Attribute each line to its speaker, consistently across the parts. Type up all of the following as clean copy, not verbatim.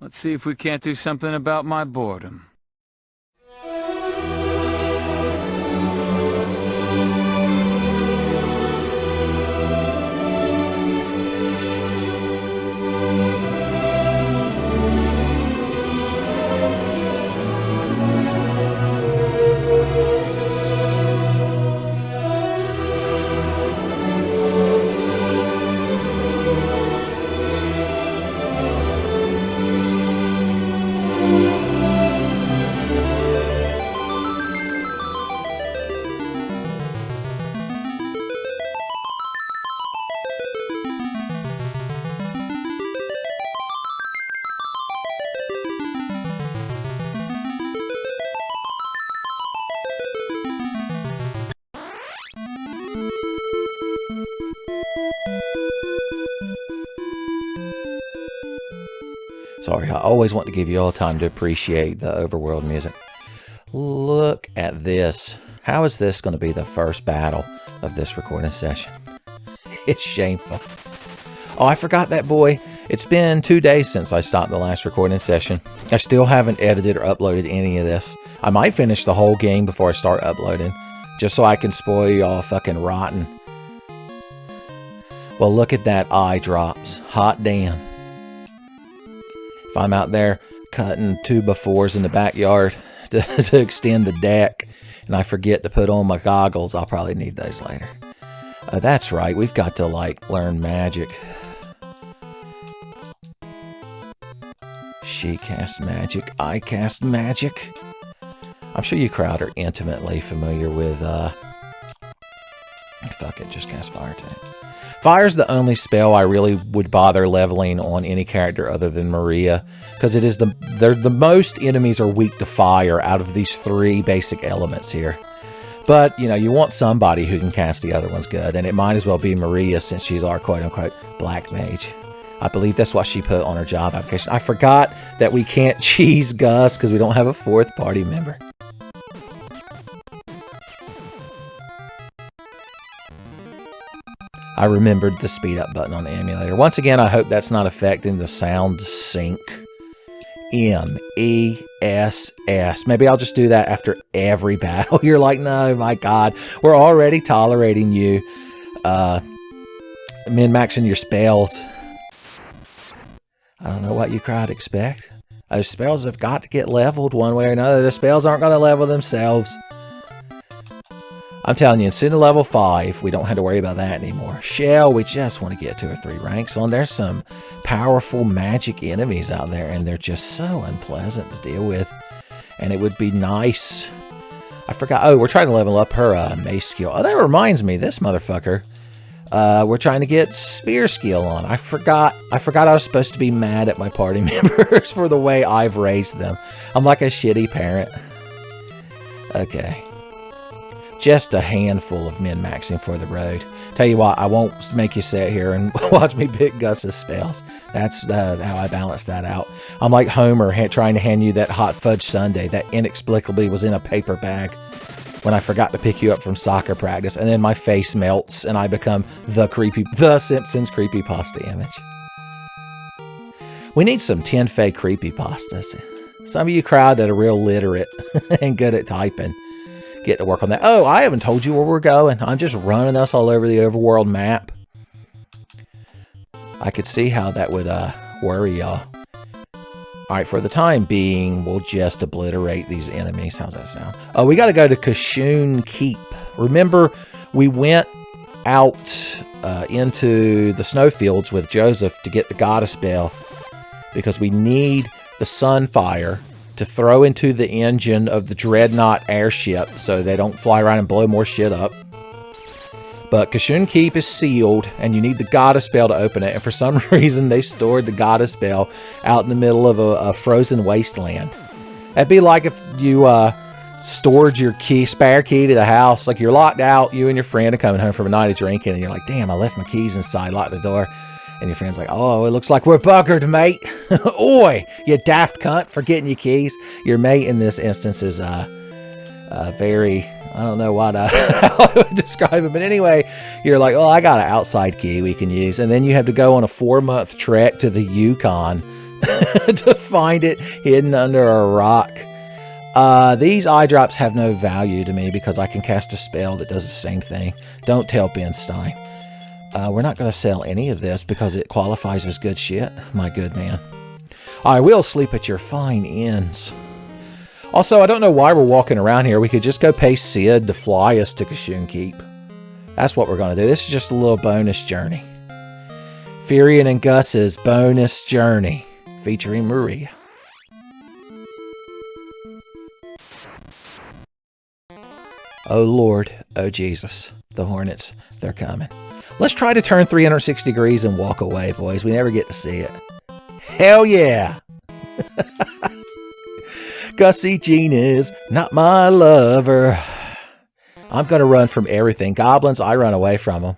Speaker 1: Let's see if we can't do something about my boredom.
Speaker 2: Sorry, I always want to give you all time to appreciate the overworld music. Look at this. How is this going to be the first battle of this recording session? It's shameful. Oh, I forgot that boy. It's been 2 days since I stopped the last recording session. I still haven't edited or uploaded any of this. I might finish the whole game before I start uploading, just so I can spoil y'all fucking rotten. Well, look at that eye drops. Hot damn. If I'm out there cutting 2x4s in the backyard to extend the deck, and I forget to put on my goggles, I'll probably need those later. That's right, we've got to, like, learn magic. She casts magic, I cast magic. I'm sure you crowd are intimately familiar with, fuck it, just cast fire tank. Fire's the only spell I really would bother leveling on any character other than Maria, because it is the most enemies are weak to fire out of these 3 basic elements here. But, you know, you want somebody who can cast the other ones good, and it might as well be Maria since she's our quote-unquote black mage. I believe that's what she put on her job application. I forgot that we can't cheese Gus because we don't have a 4th party member. I remembered the speed up button on the emulator. Once again, I hope that's not affecting the sound sync. M-E-S-S. Maybe I'll just do that after every battle. You're like, no, my God, we're already tolerating you. Min-maxing your spells. I don't know what you crowd expect. Those spells have got to get leveled one way or another. The spells aren't going to level themselves. I'm telling you, instead of level 5, we don't have to worry about that anymore. Shell, we just want to get 2 or 3 ranks on. There's some powerful magic enemies out there, and they're just so unpleasant to deal with. And it would be nice. I forgot. Oh, we're trying to level up her mace skill. Oh, that reminds me, this motherfucker. We're trying to get spear skill on. I forgot I was supposed to be mad at my party members for the way I've raised them. I'm like a shitty parent. Okay. Just a handful of min-maxing for the road. Tell you what, I won't make you sit here and watch me pick Gus's spells. That's how I balance that out. I'm like Homer trying to hand you that hot fudge sundae that inexplicably was in a paper bag when I forgot to pick you up from soccer practice, and then my face melts and I become the Simpsons creepypasta image. We need some Tenfey creepypastas. Some of you crowd that are real literate and good at typing. Get to work on that. Oh, I haven't told you where we're going. I'm just running us all over the overworld map. I could see how that would worry y'all. Alright, for the time being, we'll just obliterate these enemies. How's that sound? Oh, we got to go to Choco-NO Keep. Remember, we went out into the snowfields with Joseph to get the goddess spell because we need the sunfire to throw into the engine of the dreadnought airship so they don't fly around and blow more shit up. But Choco-NO Keep is sealed, and you need the goddess spell to open it. And for some reason, they stored the goddess spell out in the middle of a frozen wasteland. That'd be like if you stored your spare key to the house. Like you're locked out, you and your friend are coming home from a night of drinking, and you're like, damn, I left my keys inside, locked the door. And your friend's like, oh, it looks like we're buggered, mate. Oi, you daft cunt, forgetting your keys. Your mate in this instance is very, I don't know what how I would describe it. But anyway, you're like, oh, I got an outside key we can use. And then you have to go on a 4-month trek to the Yukon to find it hidden under a rock. These eye drops have no value to me because I can cast a spell that does the same thing. Don't tell Ben Stein. We're not going to sell any of this because it qualifies as good shit, my good man. I will sleep at your fine inns. Also, I don't know why we're walking around here. We could just go pay Sid to fly us to Kashoon Keep. That's what we're going to do. This is just a little bonus journey. Furion and Gus's bonus journey featuring Maria. Oh Lord, oh Jesus, the Hornets, they're coming. Let's try to turn 360 degrees and walk away, boys. We never get to see it. Hell yeah! Gussie Jean is not my lover. I'm going to run from everything. Goblins, I run away from them.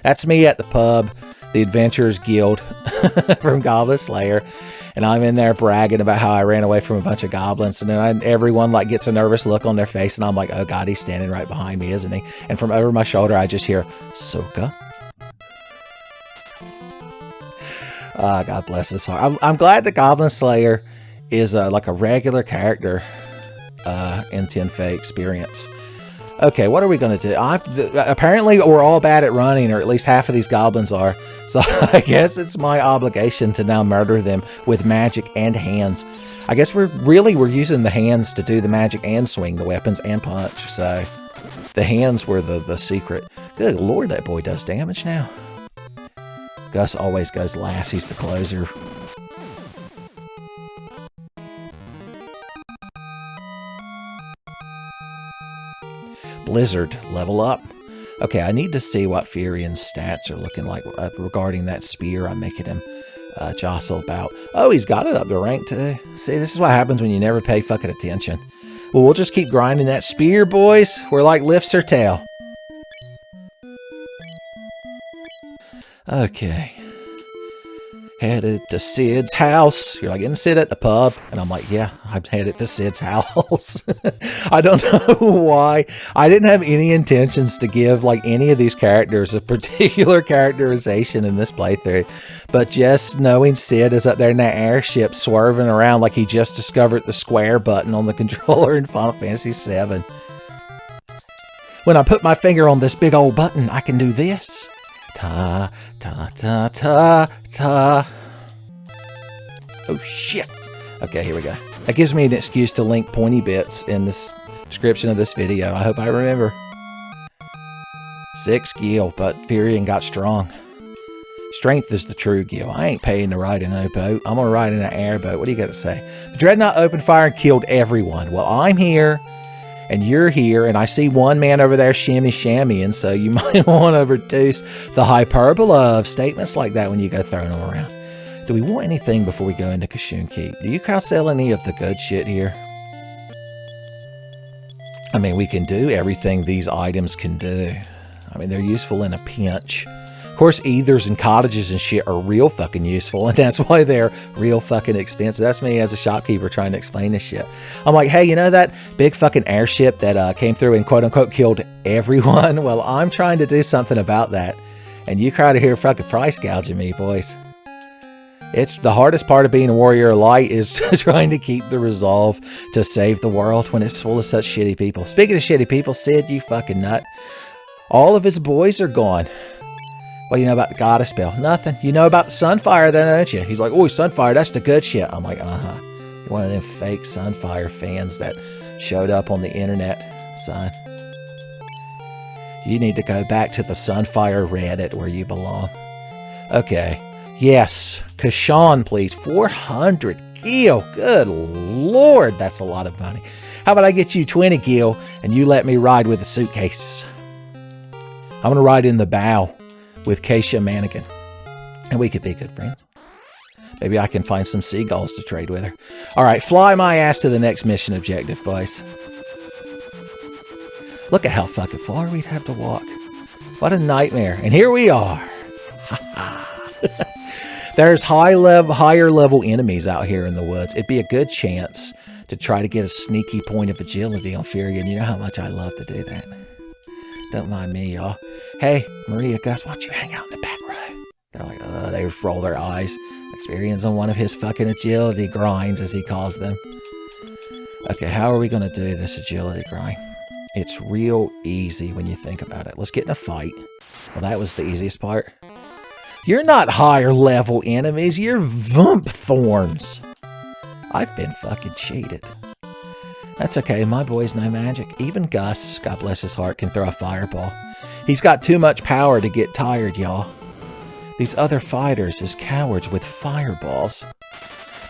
Speaker 2: That's me at the pub, the Adventurers Guild from Goblin Slayer. And I'm in there bragging about how I ran away from a bunch of goblins. And then everyone like gets a nervous look on their face. And I'm like, oh God, he's standing right behind me, isn't he? And from over my shoulder, I just hear, Soka. God bless his heart. I'm glad the Goblin Slayer is like a regular character in Tenfey experience. Okay, what are we going to do? Apparently, we're all bad at running, or at least half of these goblins are. So I guess it's my obligation to now murder them with magic and hands. I guess we're using the hands to do the magic and swing the weapons and punch. So the hands were the secret. Good Lord, that boy does damage now. Gus always goes last. He's the closer. Blizzard, level up. Okay, I need to see what Furion's stats are looking like regarding that spear I'm making him jostle about. Oh, he's got it up to rank too. See, this is what happens when you never pay fucking attention. Well, we'll just keep grinding that spear, boys. We're like lifts or tail. Okay. Headed to Sid's house. You're like, getting Sid at the pub? And I'm like, yeah, I'm headed to Sid's house. I don't know why. I didn't have any intentions to give like any of these characters a particular characterization in this playthrough. But just knowing Sid is up there in that airship swerving around like he just discovered the square button on the controller in Final Fantasy VII. When I put my finger on this big old button, I can do this. Ta, ta, ta, ta, ta. Oh, shit. Okay, here we go. That gives me an excuse to link pointy bits in this description of this video. I hope I remember. 6 gil, but Furion got strong. Strength is the true gil. I ain't paying to ride in a boat. I'm gonna ride in an airboat. What do you got to say? The Dreadnought opened fire and killed everyone. Well, I'm here. And you're here, and I see one man over there shimmy-shammying, so you might want to reduce the hyperbola of statements like that when you go throwing them around. Do we want anything before we go into Kashoon Keep? Do you guys sell any of the good shit here? I mean, we can do everything these items can do. I mean, they're useful in a pinch. Of course, ethers and cottages and shit are real fucking useful, and that's why they're real fucking expensive. That's me as a shopkeeper trying to explain this shit. I'm like, hey, you know that big fucking airship that came through and quote-unquote killed everyone? Well, I'm trying to do something about that, and you crowd here fucking price gouging me, boys. It's the hardest part of being a warrior of light is trying to keep the resolve to save the world when it's full of such shitty people. Speaking of shitty people, Sid, you fucking nut. All of his boys are gone. What do you know about the goddess spell? Nothing. You know about the Sunfire then, don't you? He's like, oh, Sunfire, that's the good shit. I'm like, uh-huh. You're one of them fake Sunfire fans that showed up on the internet, son. You need to go back to the Sunfire Reddit where you belong. Okay. Yes. Kashawn, please. 400 gil. Good Lord, that's a lot of money. How about I get you 20 gil and you let me ride with the suitcases? I'm going to ride in the bow with Keisha Mannequin, and we could be good friends. Maybe I can find some seagulls to trade with her. All right, fly my ass to the next mission objective, boys. Look at how fucking far we'd have to walk. What a nightmare. And here we are. There's higher level enemies out here in the woods. It'd be a good chance to try to get a sneaky point of agility on Furion. You know how much I love to do that. Don't mind me, y'all. Hey, Maria, Gus, why don't you hang out in the back row? They're like, they roll their eyes. Like, Furion's on one of his fucking agility grinds, as he calls them. Okay, how are we going to do this agility grind? It's real easy when you think about it. Let's get in a fight. Well, that was the easiest part. You're not higher level enemies. You're Vump Thorns. I've been fucking cheated. That's okay. My boy's no magic. Even Gus, God bless his heart, can throw a fireball. He's got too much power to get tired, y'all. These other fighters is cowards with fireballs.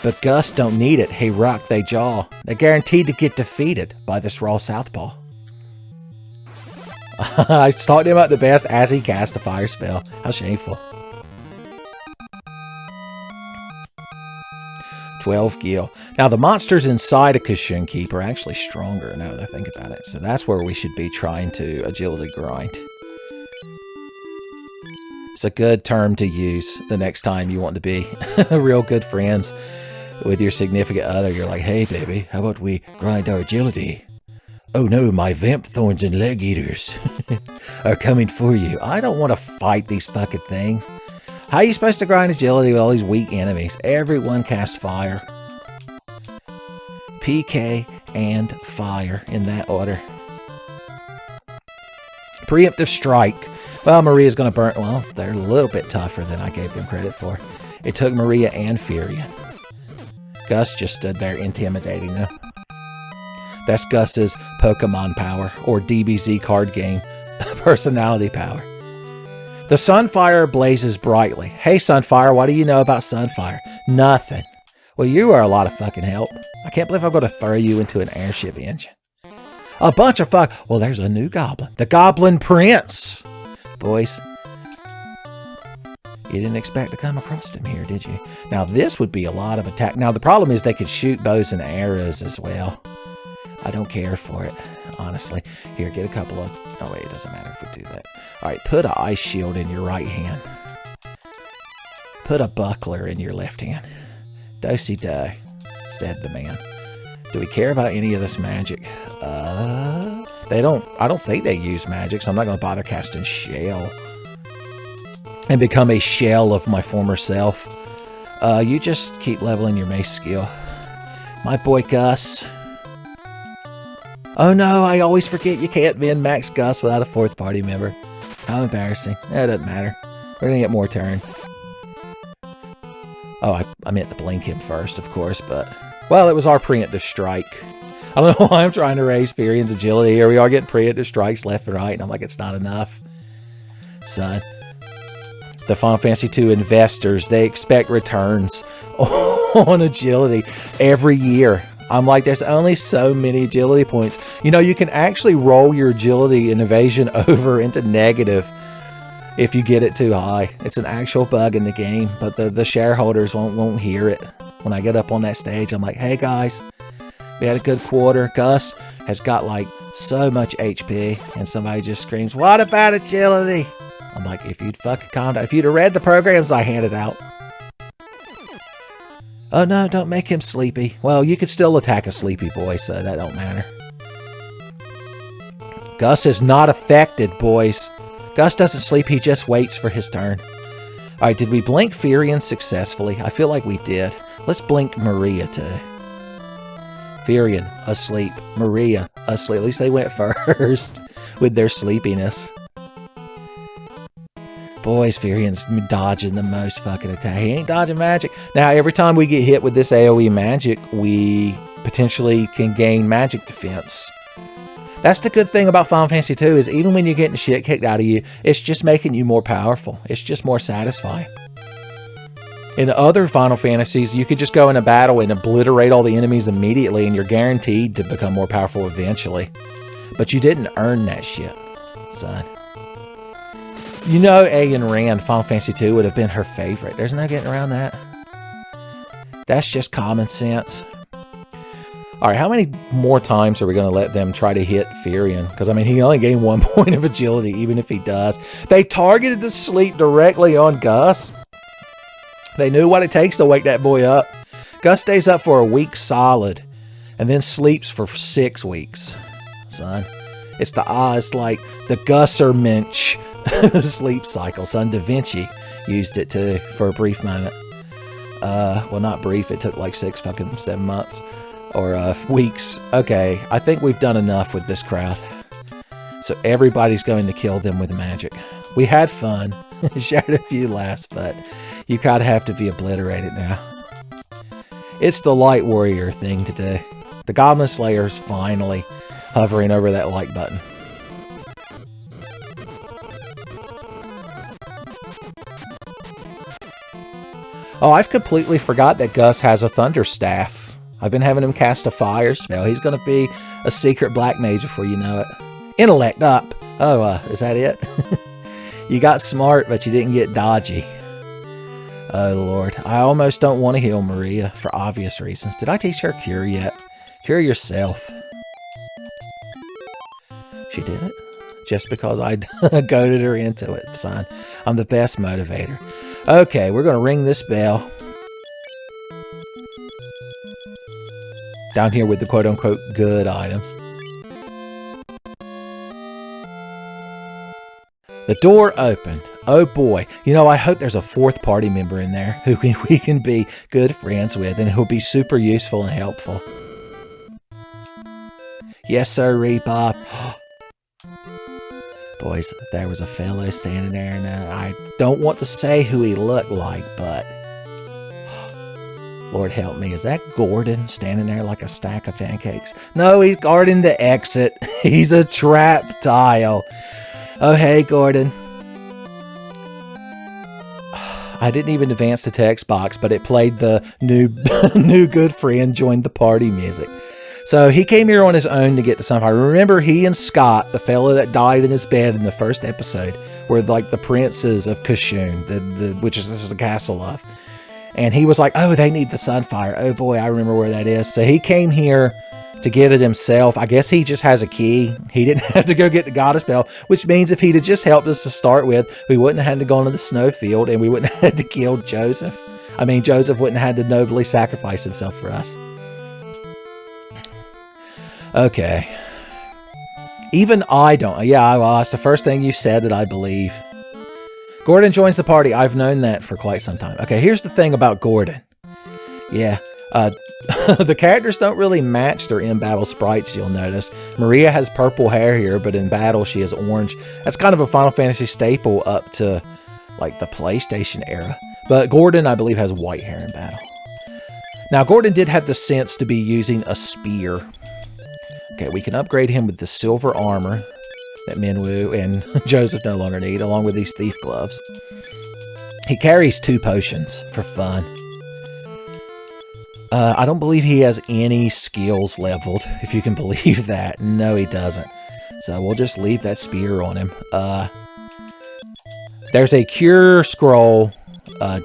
Speaker 2: But Gus don't need it. He rock they jaw. They're guaranteed to get defeated by this raw southpaw. I talked him out the best as he cast a fire spell. How shameful. 12 gil. Now the monsters inside a Kushun Keep are actually stronger now that I think about it. So that's where we should be trying to agility grind. It's a good term to use the next time you want to be real good friends with your significant other. You're like, hey baby, how about we grind our agility? Oh no, my vamp thorns and leg eaters are coming for you. I don't want to fight these fucking things. How are you supposed to grind agility with all these weak enemies? Everyone cast fire. PK and fire in that order. Preemptive strike. Well, Maria's going to burn. Well, they're a little bit tougher than I gave them credit for. It took Maria and Furion. Gus just stood there intimidating them. That's Gus's Pokemon power, or DBZ card game personality power. The Sunfire blazes brightly. Hey Sunfire, what do you know about Sunfire? Nothing. Well, you are a lot of fucking help. I can't believe I'm going to throw you into an airship engine. A bunch of fuck. Well, there's a new goblin. The Goblin Prince. Boys, you didn't expect to come across him here, did you? Now, this would be a lot of attack. Now, the problem is they could shoot bows and arrows as well. I don't care for it, honestly. Here, get a couple of... Oh, wait, it doesn't matter if we do that. All right, put an ice shield in your right hand. Put a buckler in your left hand. Do-si-do, said the man. Do we care about any of this magic? They don't... I don't think they use magic, so I'm not going to bother casting Shell. And become a shell of my former self. You just keep leveling your mace skill. My boy Gus... Oh no, I always forget you can't min-max Gus without a fourth party member. How embarrassing. That doesn't matter. We're gonna get more turn. Oh, I meant to blink him first, of course, but... Well, it was our preemptive strike. I don't know why I'm trying to raise Furion's agility here. We are getting preemptive strikes left and right, and I'm like, it's not enough. Son. The Final Fantasy II investors, they expect returns on agility every year. I'm like, there's only so many agility points. You know, you can actually roll your agility and evasion over into negative if you get it too high. It's an actual bug in the game, but the shareholders won't hear it. When I get up on that stage, I'm like, hey guys, we had a good quarter. Gus has got like so much HP, and somebody just screams, what about agility? I'm like, if you'd fucking calm down, if you'd have read the programs I handed out. Oh no, don't make him sleepy. Well, you could still attack a sleepy boy, so that don't matter. Gus is not affected, boys. Gus doesn't sleep, he just waits for his turn. Alright, did we blink Furion successfully? I feel like we did. Let's blink Maria too. Furion, asleep. Maria, asleep. At least they went first with their sleepiness. Boys, Furion's dodging the most fucking attack. He ain't dodging magic. Now, every time we get hit with this AoE magic, we potentially can gain magic defense. That's the good thing about Final Fantasy II, is even when you're getting shit kicked out of you, it's just making you more powerful. It's just more satisfying. In other Final Fantasies, you could just go in a battle and obliterate all the enemies immediately, and you're guaranteed to become more powerful eventually. But you didn't earn that shit, son. You know, Ayan Rand, Final Fantasy II, would have been her favorite. There's no getting around that. That's just common sense. Alright, how many more times are we going to let them try to hit Furion? Because, I mean, he only gained 1 point of agility, even if he does. They targeted the sleep directly on Gus. They knew what it takes to wake that boy up. Gus stays up for a week solid, and then sleeps for 6 weeks. Son, it's like the Gussermensch sleep cycle. Son, Da Vinci used it too for a brief moment. Well, not brief. It took like 7 months. Or weeks. Okay, I think we've done enough with this crowd. So everybody's going to kill them with magic. We had fun. Shared a few laughs, but you kind of have to be obliterated now. It's the light warrior thing to do. The Goblin Slayer's finally hovering over that like button. Oh, I've completely forgot that Gus has a Thunder Staff. I've been having him cast a fire spell. He's going to be a secret black mage before you know it. Intellect up. Oh, is that it? You got smart, but you didn't get dodgy. Oh, Lord. I almost don't want to heal Maria for obvious reasons. Did I teach her Cure yet? Cure yourself. She did it? Just because I goaded her into it, son. I'm the best motivator. Okay, we're going to ring this bell. Down here with the quote-unquote good items. The door opened. Oh boy. You know, I hope there's a fourth party member in there who we can be good friends with and who'll be super useful and helpful. Yes, sir, Bob. Boys, there was a fellow standing there, and I don't want to say who he looked like, but... Lord help me, is that Gordon standing there like a stack of pancakes? No, he's guarding the exit. He's a trap tile. Oh, hey, Gordon. I didn't even advance the text box, but it played the new good friend joined the party music. So he came here on his own to get to Sunfire. Remember, he and Scott, the fellow that died in his bed in the first episode, were like the princes of Kashun, which is the castle of. And he was like, oh, they need the Sunfire. Oh boy, I remember where that is. So he came here to get it himself. I guess he just has a key. He didn't have to go get the goddess bell, which means if he'd have just helped us to start with, we wouldn't have had to go into the snowfield and we wouldn't have had to kill Joseph. I mean, Joseph wouldn't have had to nobly sacrifice himself for us. Okay. Even I don't. Yeah, well, that's the first thing you said that I believe. Gordon joins the party. I've known that for quite some time. Okay, here's the thing about Gordon. Yeah. The characters don't really match their in-battle sprites, you'll notice. Maria has purple hair here, but in battle she has orange. That's kind of a Final Fantasy staple up to, like, the PlayStation era. But Gordon, I believe, has white hair in battle. Now, Gordon did have the sense to be using a spear. Okay, we can upgrade him with the silver armor that Minwoo and Joseph no longer need, along with these thief gloves. He carries 2 potions for fun. I don't believe he has any skills leveled, if you can believe that. No, he doesn't. So we'll just leave that spear on him. There's a cure scroll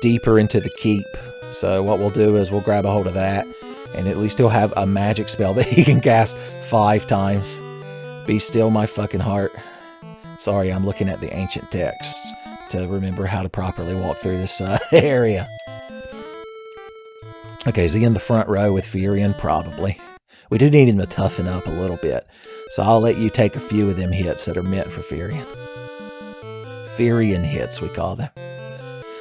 Speaker 2: deeper into the keep. So what we'll do is we'll grab a hold of that, and at least he'll have a magic spell that he can cast 5 times. Be still my fucking heart. Sorry, I'm looking at the ancient texts to remember how to properly walk through this area. Okay, is he in the front row with Furion? Probably. We do need him to toughen up a little bit, so I'll let you take a few of them hits that are meant for Furion. Furion hits, we call them.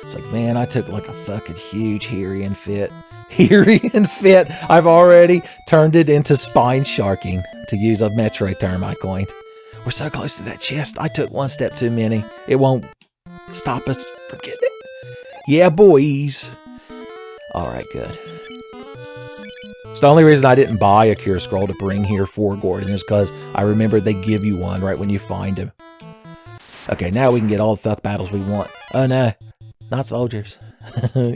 Speaker 2: It's like, man, I took like a fucking huge Hirion fit. Hirion fit! I've already turned it into spine sharking, to use a Metroid term I coined. We're so close to that chest. I took one step too many. It won't stop us from getting it. Yeah, boys! Alright, good. So the only reason I didn't buy a Cure Scroll to bring here for Gordon is because I remember they give you one right when you find him. Okay, now we can get all the fuck battles we want. Oh no, not soldiers.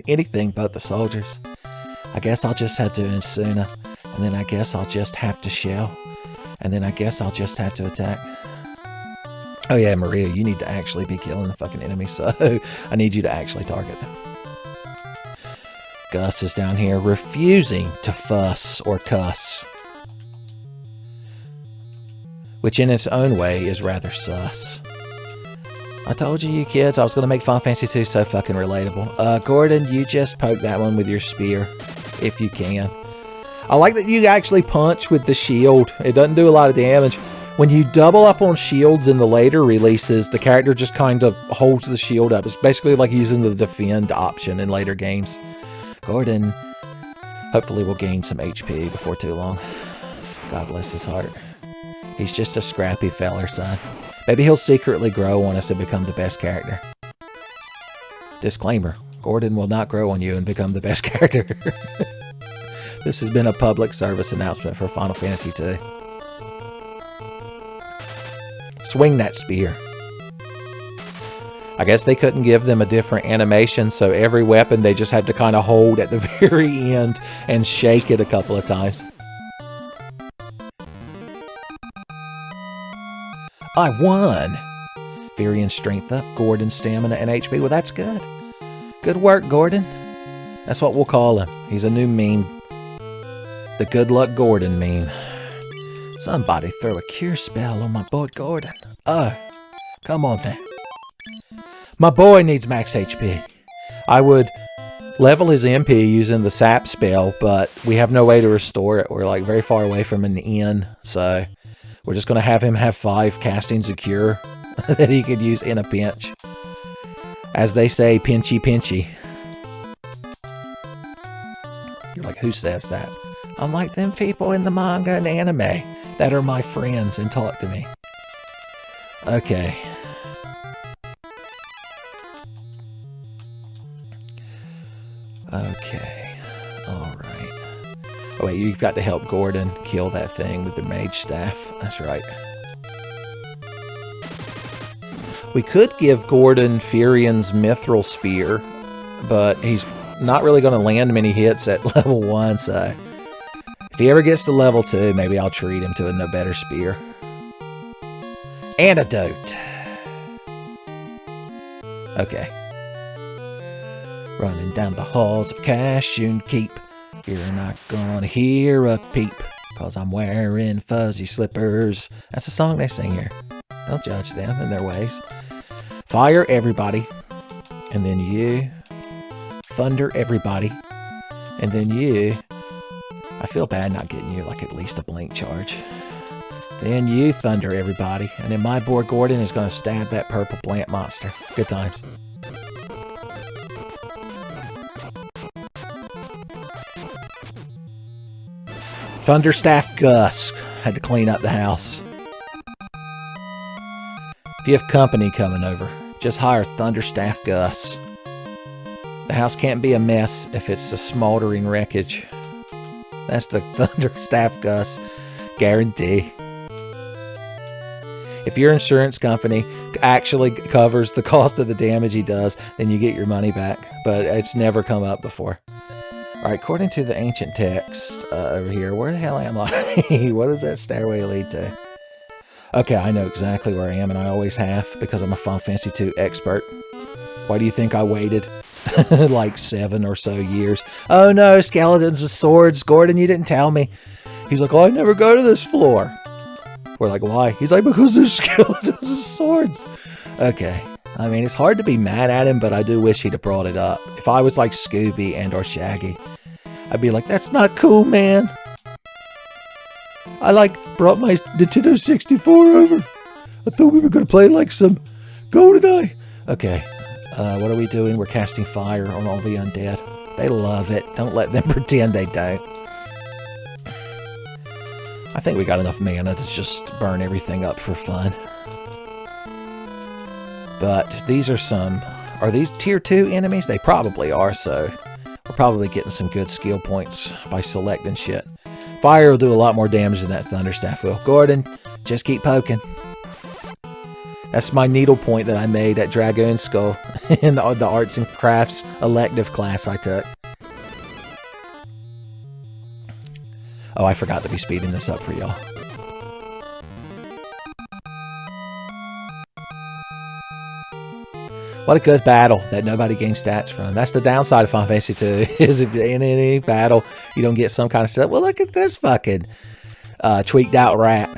Speaker 2: Anything but the soldiers. I guess I'll just have to Insuna, and then I guess I'll just have to shell, and then I guess I'll just have to attack. Oh yeah, Maria, you need to actually be killing the fucking enemies, so I need you to actually target them. Gus is down here refusing to fuss or cuss, which in its own way is rather sus. I told you kids I was going to make Final Fantasy 2 so fucking relatable. Gordon, you just poke that one with your spear, if you can. I like that you actually punch with the shield. It doesn't do a lot of damage. When you double up on shields in the later releases, the character just kind of holds the shield up. It's basically like using the defend option in later games. Gordon hopefully will gain some HP before too long. God bless his heart. He's just a scrappy feller, son. Maybe he'll secretly grow on us and become the best character. Disclaimer, Gordon will not grow on you and become the best character. This has been a public service announcement for Final Fantasy II. Swing that spear. I guess they couldn't give them a different animation, so every weapon they just had to kind of hold at the very end and shake it a couple of times. I won! Virian's strength up, Gordon's stamina and HP. Well, that's good. Good work, Gordon. That's what we'll call him. He's a new meme. The Good Luck Gordon meme. Somebody throw a cure spell on my boy Gordon. Oh, come on now. My boy needs max HP. I would level his MP using the sap spell, but we have no way to restore it. We're like very far away from an inn, so we're just going to have him have 5 castings of cure that he could use in a pinch. As they say, pinchy pinchy. You're like, who says that? I'm like them people in the manga and anime that are my friends and talk to me. Okay. Okay. Alright. Oh wait, you've got to help Gordon kill that thing with the mage staff. That's right. We could give Gordon Firian's mithril spear, but he's not really going to land many hits at level 1, so if he ever gets to level 2, maybe I'll treat him to a better spear. Antidote. Okay. Running down the halls of Cashew Keep. You're not gonna hear a peep, 'cause I'm wearing fuzzy slippers. That's a song they sing here. Don't judge them and their ways. Fire everybody. And then you. Thunder everybody. And then you. I feel bad not getting you like at least a blink charge. Then you thunder everybody. And then my boy Gordon is going to stab that purple plant monster. Good times. Thunderstaff Gus. Had to clean up the house. If you have company coming over, just hire Thunderstaff Gus. The house can't be a mess if it's a smoldering wreckage. That's the Thunderstaff Gus guarantee. If your insurance company actually covers the cost of the damage he does, then you get your money back. But it's never come up before. Alright, according to the ancient text over here, where the hell am I? What does that stairway lead to? Okay, I know exactly where I am, and I always have, because I'm a Final Fantasy II expert. Why do you think I waited like 7 or so years? Oh no, skeletons with swords. Gordon, you didn't tell me. He's like, oh, I never go to this floor. We're like, why? He's like, because there's skeletons with swords. Okay. I mean, it's hard to be mad at him, but I do wish he'd have brought it up. If I was like Scooby and or Shaggy, I'd be like, that's not cool, man. I brought my Nintendo 64 over. I thought we were going to play like some GoldenEye. Okay. What are we doing? We're casting fire on all the undead. They love it. Don't let them pretend they don't. I think we got enough mana to just burn everything up for fun. But these are some... Are these tier 2 enemies? They probably are, so we're probably getting some good skill points by selecting shit. Fire will do a lot more damage than that Thunderstaff will. Gordon, just keep poking. That's my needle point that I made at Dragoon Skull in the Arts and Crafts elective class I took. Oh, I forgot to be speeding this up for y'all. What a good battle that nobody gains stats from. That's the downside of Final Fantasy 2, is if in any battle you don't get some kind of stuff. Well, look at this fucking tweaked out rat.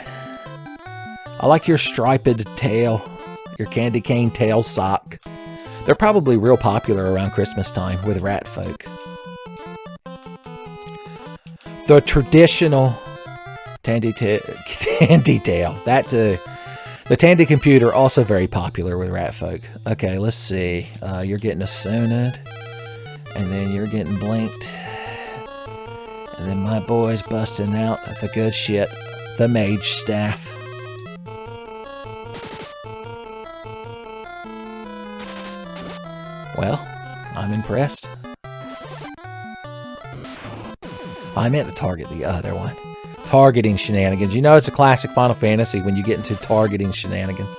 Speaker 2: I like your striped tail, your candy cane tail sock. They're probably real popular around Christmas time with rat folk. The traditional Tandy tail, that too. The Tandy computer, also very popular with rat folk. Okay, let's see. You're getting a Sonid. And then you're getting blinked. And then my boy's busting out the good shit. The mage staff. Well, I'm impressed. I meant to target the other one. Targeting shenanigans. You know it's a classic Final Fantasy when you get into targeting shenanigans.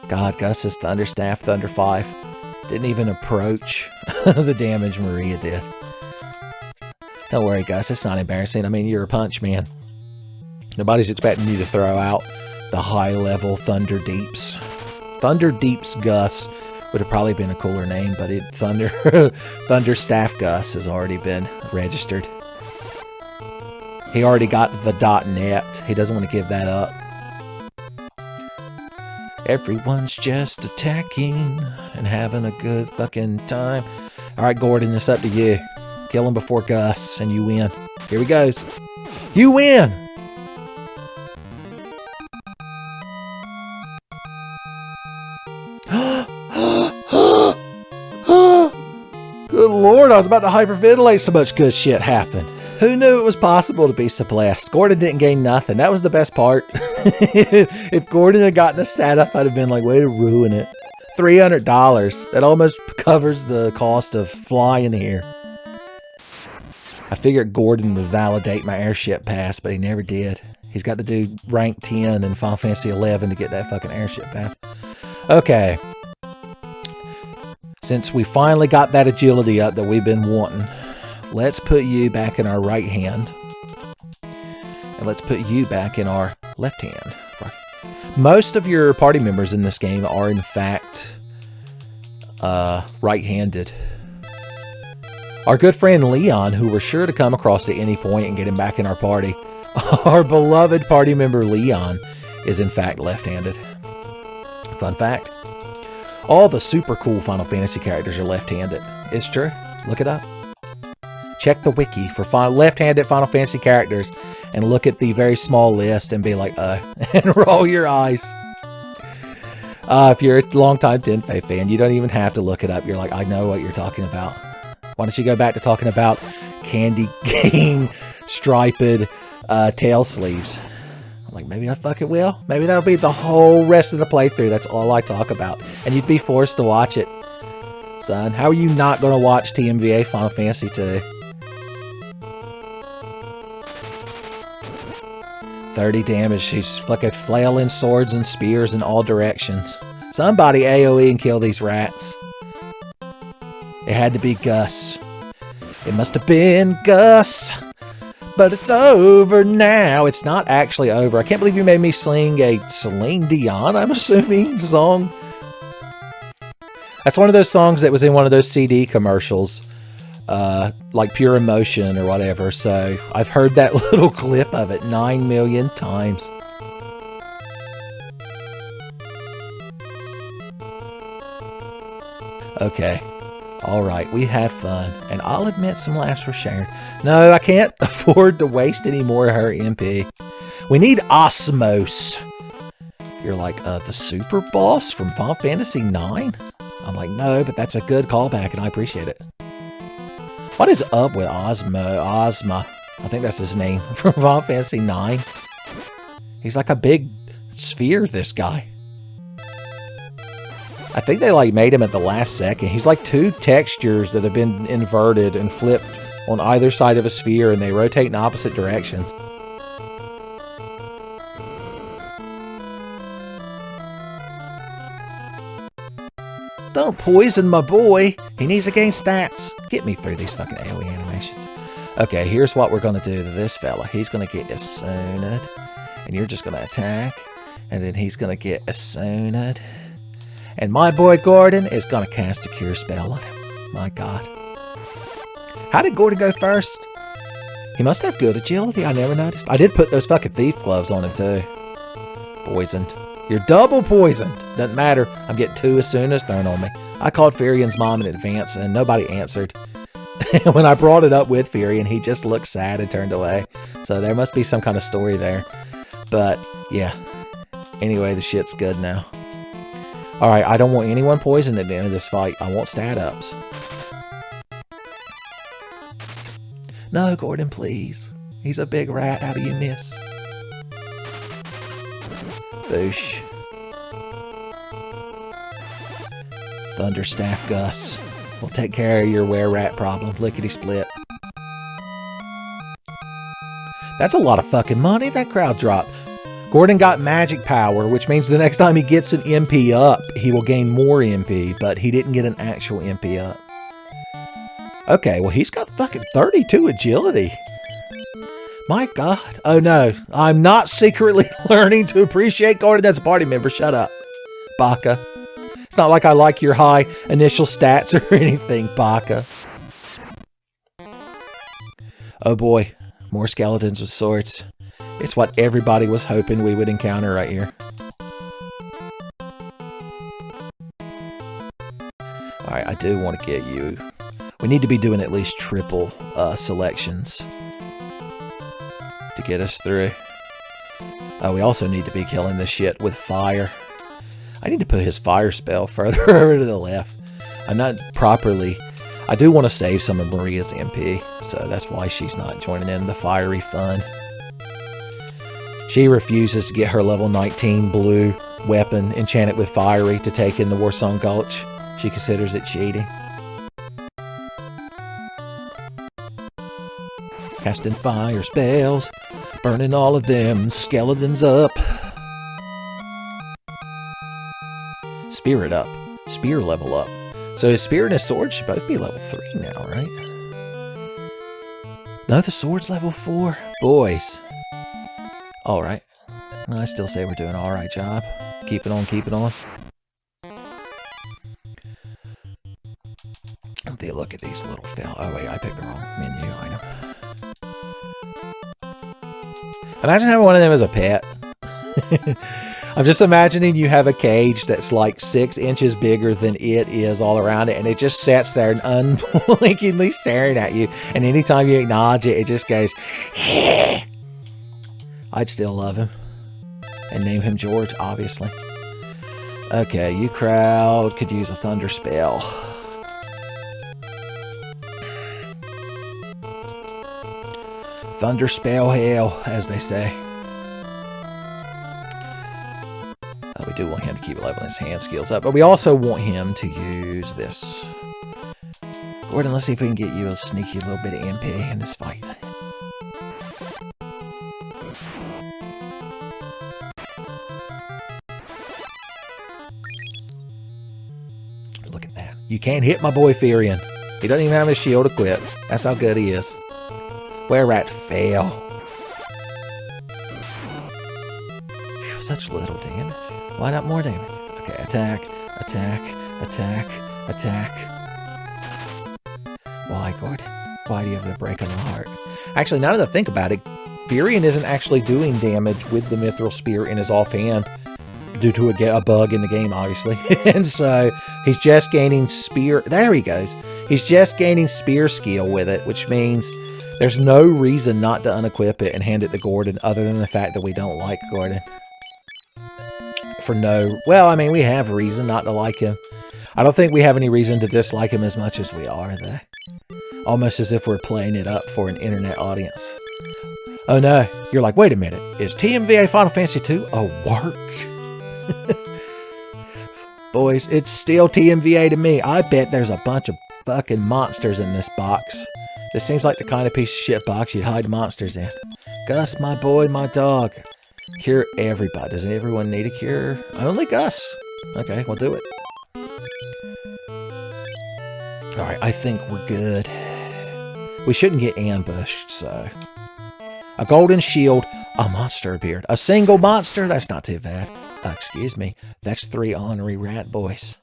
Speaker 2: God, Gus's Thunderstaff, Thunder 5. Didn't even approach the damage Maria did. Don't worry, Gus. It's not embarrassing. I mean, you're a punch man. Nobody's expecting you to throw out the high-level Thunder Deeps. Thunder Deeps Gus would have probably been a cooler name, but Thunder Staff Gus has already been registered. He already got the .net. He doesn't want to give that up. Everyone's just attacking and having a good fucking time. Alright, Gordon, it's up to you. Kill him before Gus, and you win. Here he goes. You win! Good lord, I was about to hyperventilate, so much good shit happened. Who knew it was possible to be so blessed? Gordon didn't gain nothing. That was the best part. If Gordon had gotten a stat up, I'd have been like, way to ruin it. $300. That almost covers the cost of flying here. I figured Gordon would validate my airship pass, but he never did. He's got to do rank 10 in Final Fantasy 11 to get that fucking airship pass. Okay. Since we finally got that agility up that we've been wanting, let's put you back in our right hand. And let's put you back in our left hand. Most of your party members in this game are, in fact, right-handed. Our good friend Leon, who we're sure to come across at any point and get him back in our party, our beloved party member Leon is, in fact, left-handed. Fun fact. All the super cool Final Fantasy characters are left-handed. It's true. Look it up. Check the wiki for left-handed Final Fantasy characters and look at the very small list and be like, and roll your eyes. If you're a longtime Tenfey fan, you don't even have to look it up. You're like, I know what you're talking about. Why don't you go back to talking about candy cane striped tail sleeves? I'm like, maybe I fucking will. Maybe that'll be the whole rest of the playthrough. That's all I talk about. And you'd be forced to watch it. Son, how are you not going to watch TMVA Final Fantasy 2? 30 damage. She's fucking flailing swords and spears in all directions. Somebody AoE and kill these rats. It had to be Gus. It must have been Gus. But it's over now. It's not actually over. I can't believe you made me sing a Celine Dion, I'm assuming, song. That's one of those songs that was in one of those CD commercials. Like Pure Emotion or whatever. So I've heard that little clip of it 9 million times. Okay. Alright, we had fun. And I'll admit some laughs were shared. No, I can't afford to waste any more of her MP. We need Osmos. You're like, the super boss from Final Fantasy 9? I'm like, no, but that's a good callback and I appreciate it. What is up with Ozma? I think that's his name. From Final Fantasy 9. He's like a big sphere, this guy. I think they like made him at the last second. He's like two textures that have been inverted and flipped on either side of a sphere and they rotate in opposite directions. Don't poison my boy. He needs to gain stats. Get me through these fucking AoE animations. Okay, here's what we're going to do to this fella. He's going to get Assuned. And you're just going to attack. And then he's going to get Assuned. And my boy Gordon is going to cast a cure spell on him. My god. How did Gordon go first? He must have good agility. I never noticed. I did put those fucking thief gloves on him too. Poisoned. You're double poisoned. Doesn't matter. I'm getting 2 Asunas thrown on me. I called Furion's mom in advance and nobody answered. When I brought it up with Furion, he just looked sad and turned away. So there must be some kind of story there. But yeah. Anyway, the shit's good now. Alright, I don't want anyone poisoned at the end of this fight. I want stat ups. No, Gordon, please. He's a big rat. How do you miss? Boosh. Thunderstaff Gus. We'll take care of your were-rat problem. Lickety-split. That's a lot of fucking money that crowd dropped. Gordon got magic power, which means the next time he gets an MP up, he will gain more MP, but he didn't get an actual MP up. Okay, well, he's got fucking 32 agility. My God. Oh, no. I'm not secretly learning to appreciate Gordon as a party member. Shut up, Baka. It's not like I like your high initial stats or anything, Baka. Oh, boy. More skeletons with swords. It's what everybody was hoping we would encounter right here. Alright, I do want to get you. We need to be doing at least triple selections to get us through. Oh, we also need to be killing this shit with fire. I need to put his fire spell further over to the left. I'm not properly... I do want to save some of Maria's MP, so that's why she's not joining in the fiery fun. She refuses to get her level 19 blue weapon enchanted with fiery to take in the Warsong Gulch. She considers it cheating. Casting fire spells, burning all of them skeletons up. Spirit up. Spear level up. So his spear and his sword should both be level 3 now, right? No, the sword's level 4. Boys. Alright. I still say we're doing an alright job. Keep it on, keep it on. They look at these little Oh wait, I picked the wrong menu item. Imagine having one of them as a pet. I'm just imagining you have a cage that's like 6 inches bigger than it is all around it, and it just sits there and unblinkingly staring at you, and anytime you acknowledge it, it just goes, I'd still love him. And name him George, obviously. Okay, you crowd could use a thunder spell. Thunder spell hell, as they say. We do want him to keep leveling his hand skills up, but we also want him to use this. Gordon, let's see if we can get you a sneaky little bit of MP in this fight. Look at that. You can't hit my boy Furion. He doesn't even have his shield equipped. That's how good he is. Were-rat fail. Whew, such little damage. Why not more damage? Okay, attack, attack, attack, attack. Why, Gordon? Why do you have the break on the heart? Actually, now that I think about it, Furion isn't actually doing damage with the Mithril Spear in his offhand due to a bug in the game, obviously. And so, he's just gaining spear... There he goes. He's just gaining spear skill with it, which means there's no reason not to unequip it and hand it to Gordon other than the fact that we don't like Gordon. Well, I mean, we have reason not to like him. I don't think we have any reason to dislike him as much as we are, though. Almost as if we're playing it up for an internet audience. Oh no, you're like, wait a minute, is TMVA Final Fantasy 2 a work? Boys, it's still TMVA to me. I bet there's a bunch of fucking monsters in this box. This seems like the kind of piece of shit box you'd hide monsters in. Gus, my boy, my dog. Cure everybody. Does everyone need a cure? Only Gus. Okay, we'll do it. Alright, I think we're good. We shouldn't get ambushed, so... A golden shield, a monster appeared. A single monster? That's not too bad. Excuse me. That's 3 ornery rat boys.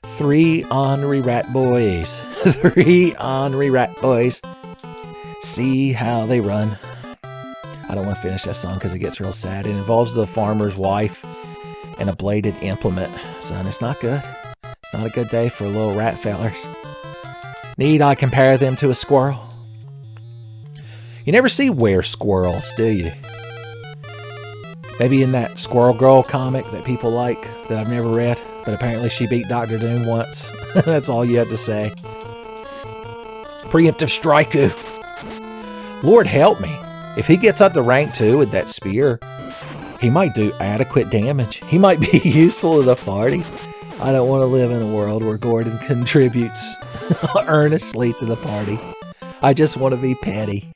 Speaker 2: 3 ornery rat boys. 3 ornery rat boys. See how they run. I don't want to finish that song because it gets real sad. It involves the farmer's wife and a bladed implement. Son, it's not good. It's not a good day for little rat fellers. Need I compare them to a squirrel? You never see were-squirrels, do you? Maybe in that Squirrel Girl comic that people like, that I've never read, but apparently she beat Dr. Doom once. That's all you have to say. Preemptive strike. Lord help me. If he gets up to rank 2 with that spear, he might do adequate damage. He might be useful to the party. I don't want to live in a world where Gordon contributes earnestly to the party. I just want to be petty.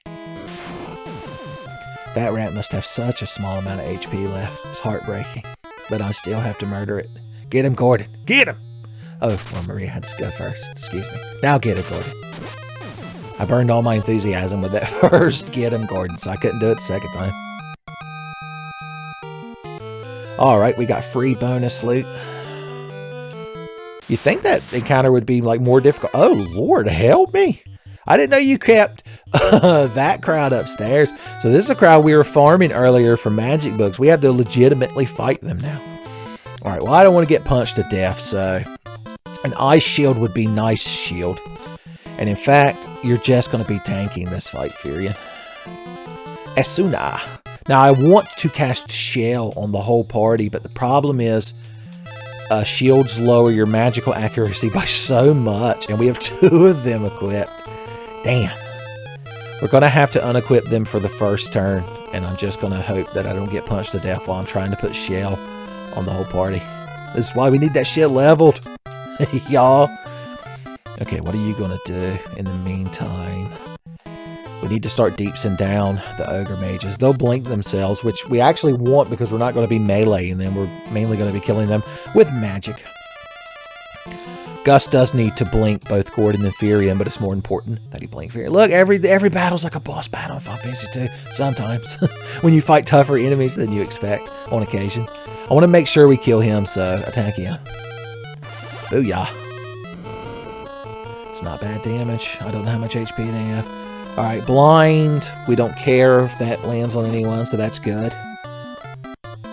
Speaker 2: That rat must have such a small amount of HP left. It's heartbreaking. But I still have to murder it. Get him, Gordon. Get him! Oh, well, Maria had to go first. Excuse me. Now get him, Gordon. I burned all my enthusiasm with that first get him, Gordon, so I couldn't do it the second time. Alright, we got free bonus loot. You think that encounter would be like more difficult? Oh, Lord, help me. I didn't know you kept that crowd upstairs. So this is a crowd we were farming earlier for magic books. We have to legitimately fight them now. All right, well, I don't want to get punched to death, so an ice shield would be nice shield. And in fact, you're just going to be tanking this fight, Furion. Asuna. Now, I want to cast Shell on the whole party, but the problem is shields lower your magical accuracy by so much, and we have 2 of them equipped. Damn. We're going to have to unequip them for the first turn, and I'm just going to hope that I don't get punched to death while I'm trying to put Shell on the whole party. This is why we need that shit leveled, y'all. Okay, what are you going to do in the meantime? We need to start deepsing down the ogre mages. They'll blink themselves, which we actually want because we're not going to be meleeing them. We're mainly going to be killing them with magic. Gus does need to blink both Gordon and Furion, but it's more important that he blink Furion. Look, every battle's like a boss battle in Final Fantasy 2. Sometimes. When you fight tougher enemies than you expect on occasion. I want to make sure we kill him, so attack him. Booyah. It's not bad damage. I don't know how much HP they have. Alright, blind. We don't care if that lands on anyone, so that's good.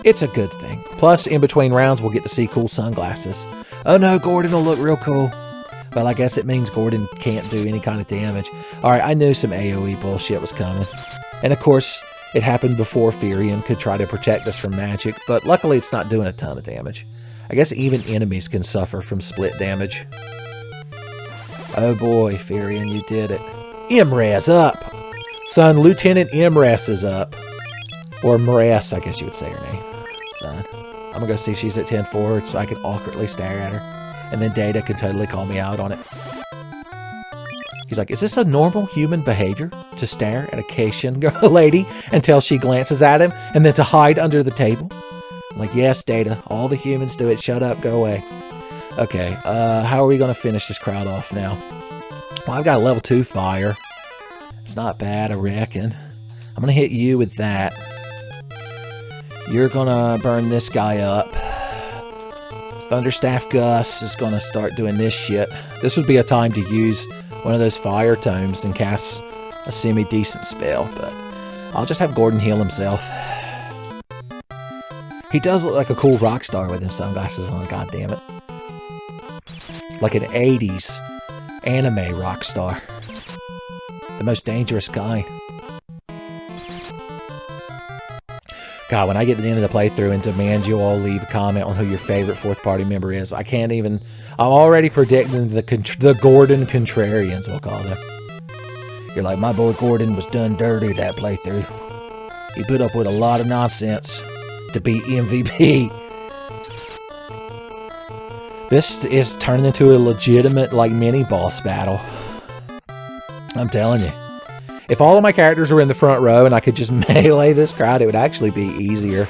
Speaker 2: It's a good thing. Plus, in between rounds, we'll get to see cool sunglasses. Oh no, Gordon will look real cool. Well, I guess it means Gordon can't do any kind of damage. Alright, I knew some AoE bullshit was coming. And of course, it happened before Furion could try to protect us from magic, but luckily it's not doing a ton of damage. I guess even enemies can suffer from split damage. Oh boy, Furion, you did it. Imraz up! Son, Lieutenant Imraz is up. Or Mraz, I guess you would say her name. Son. I'm gonna go see if she's at 10 forward so I can awkwardly stare at her. And then Data can totally call me out on it. He's like, is this a normal human behavior? To stare at a Caitian lady until she glances at him and then to hide under the table? I'm like, yes, Data. All the humans do it. Shut up. Go away. Okay, how are we gonna finish this crowd off now? Well, I've got a level 2 fire. It's not bad, I reckon. I'm gonna hit you with that. You're gonna burn this guy up. Thunderstaff Gus is gonna start doing this shit. This would be a time to use one of those fire tomes and cast a semi-decent spell, but I'll just have Gordon heal himself. He does look like a cool rock star with them sunglasses on, goddammit. Like an 80s anime rock star. The most dangerous kind. God, when I get to the end of the playthrough and demand you all leave a comment on who your favorite fourth party member is, I can't even... I'm already predicting the Gordon Contrarians, we'll call them. You're like, my boy Gordon was done dirty that playthrough. He put up with a lot of nonsense to beat MVP. This is turning into a legitimate, like, mini-boss battle. I'm telling you. If all of my characters were in the front row and I could just melee this crowd, it would actually be easier.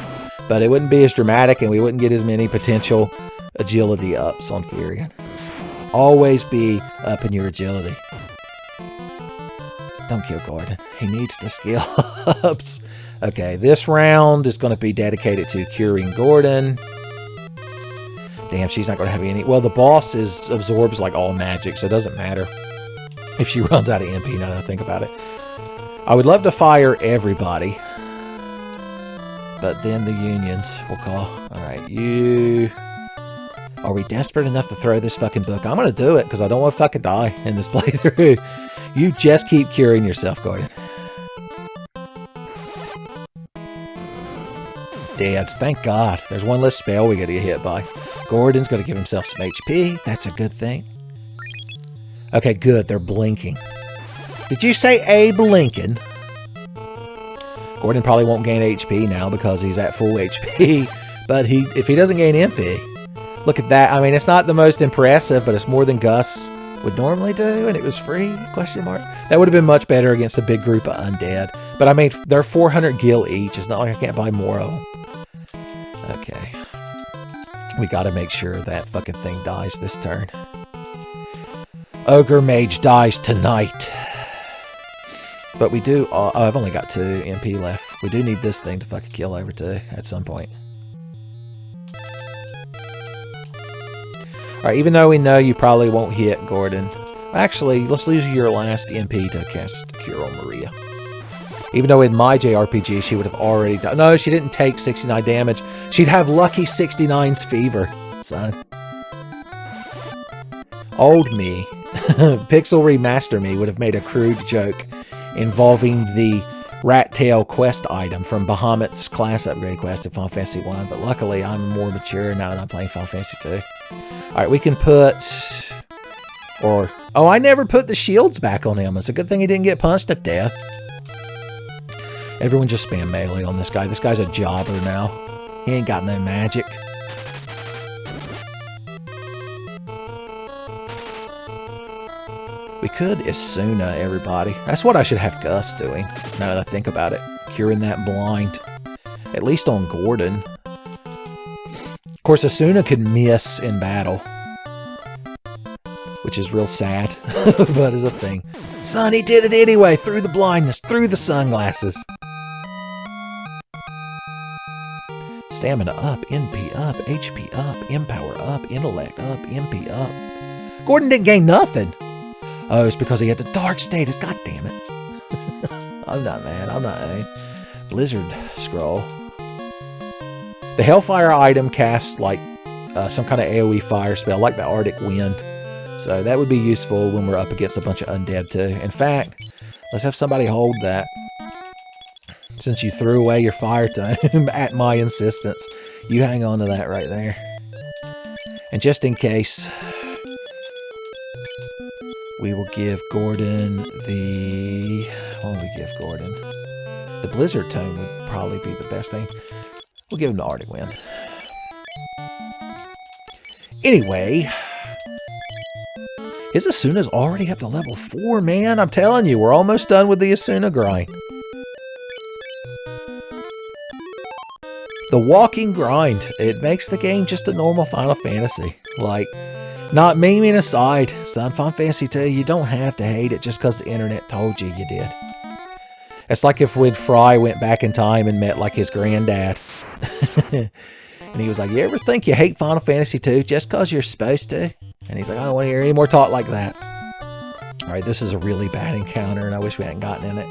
Speaker 2: But it wouldn't be as dramatic and we wouldn't get as many potential agility ups on Furion. Always be up in your agility. Don't kill Gordon. He needs the skill ups. Okay, this round is going to be dedicated to curing Gordon. Damn, she's not going to have any... Well, the boss absorbs like all magic, so it doesn't matter if she runs out of MP, now that I think about it. I would love to fire everybody, but then the unions will call. Alright, you... Are we desperate enough to throw this fucking book? I'm going to do it, because I don't want to fucking die in this playthrough. You just keep curing yourself, Gordon. Dead. Thank God. There's one less spell we got to get hit by. Gordon's going to give himself some HP. That's a good thing. Okay, good. They're blinking. Did you say Abe Lincoln? Gordon probably won't gain HP now because he's at full HP. But if he doesn't gain MP, look at that. I mean, it's not the most impressive, but it's more than Gus would normally do, and it was free, question mark. That would have been much better against a big group of undead. But I mean, they're 400 gil each. It's not like I can't buy more of them. Okay. We gotta make sure that fucking thing dies this turn. Ogre Mage dies tonight. But we do... Oh, I've only got 2 MP left. We do need this thing to fucking kill over too at some point. Alright, even though we know you probably won't hit Gordon. Actually, let's use your last MP to cast Cure on Maria. Even though in my JRPG she would have already done... No, she didn't take 69 damage. She'd have lucky 69's fever, son. Old me, Pixel Remaster me, would have made a crude joke involving the Rat Tail quest item from Bahamut's class upgrade quest in Final Fantasy 1, but luckily I'm more mature now that I'm playing Final Fantasy 2. Alright, we can put... Or... Oh, I never put the shields back on him. It's a good thing he didn't get punched to death. Everyone just spam melee on this guy. This guy's a jobber now. He ain't got no magic. We could Isuna everybody. That's what I should have Gus doing, now that I think about it. Curing that blind. At least on Gordon. Of course, Isuna could miss in battle. Which is real sad, but is a thing. Son, he did it anyway, through the blindness, through the sunglasses. Stamina up, NP up, HP up, Empower up, Intellect up, MP up. Gordon didn't gain nothing. Oh, it's because he had the dark status, god damn it. I'm not mad, I'm not mad. Blizzard Scroll. The Hellfire item casts like some kind of AoE fire spell, like the Arctic Wind. So that would be useful when we're up against a bunch of undead too. In fact, let's have somebody hold that. Since you threw away your fire tome at my insistence, you hang on to that right there. And just in case, we will give Gordon the... What will we give Gordon? The Blizzard tome would probably be the best thing. We'll give him the Arctic Wind. Anyway... His Asuna's already up to level 4, man. I'm telling you, we're almost done with the Asuna grind. The walking grind. It makes the game just a normal Final Fantasy. Like, not memeing aside, son, Final Fantasy 2, you don't have to hate it just because the internet told you you did. It's like if when Fry went back in time and met, like, his granddad. And he was like, you ever think you hate Final Fantasy 2 just because you're supposed to? And he's like, I don't want to hear any more talk like that. Alright, this is a really bad encounter, and I wish we hadn't gotten in it.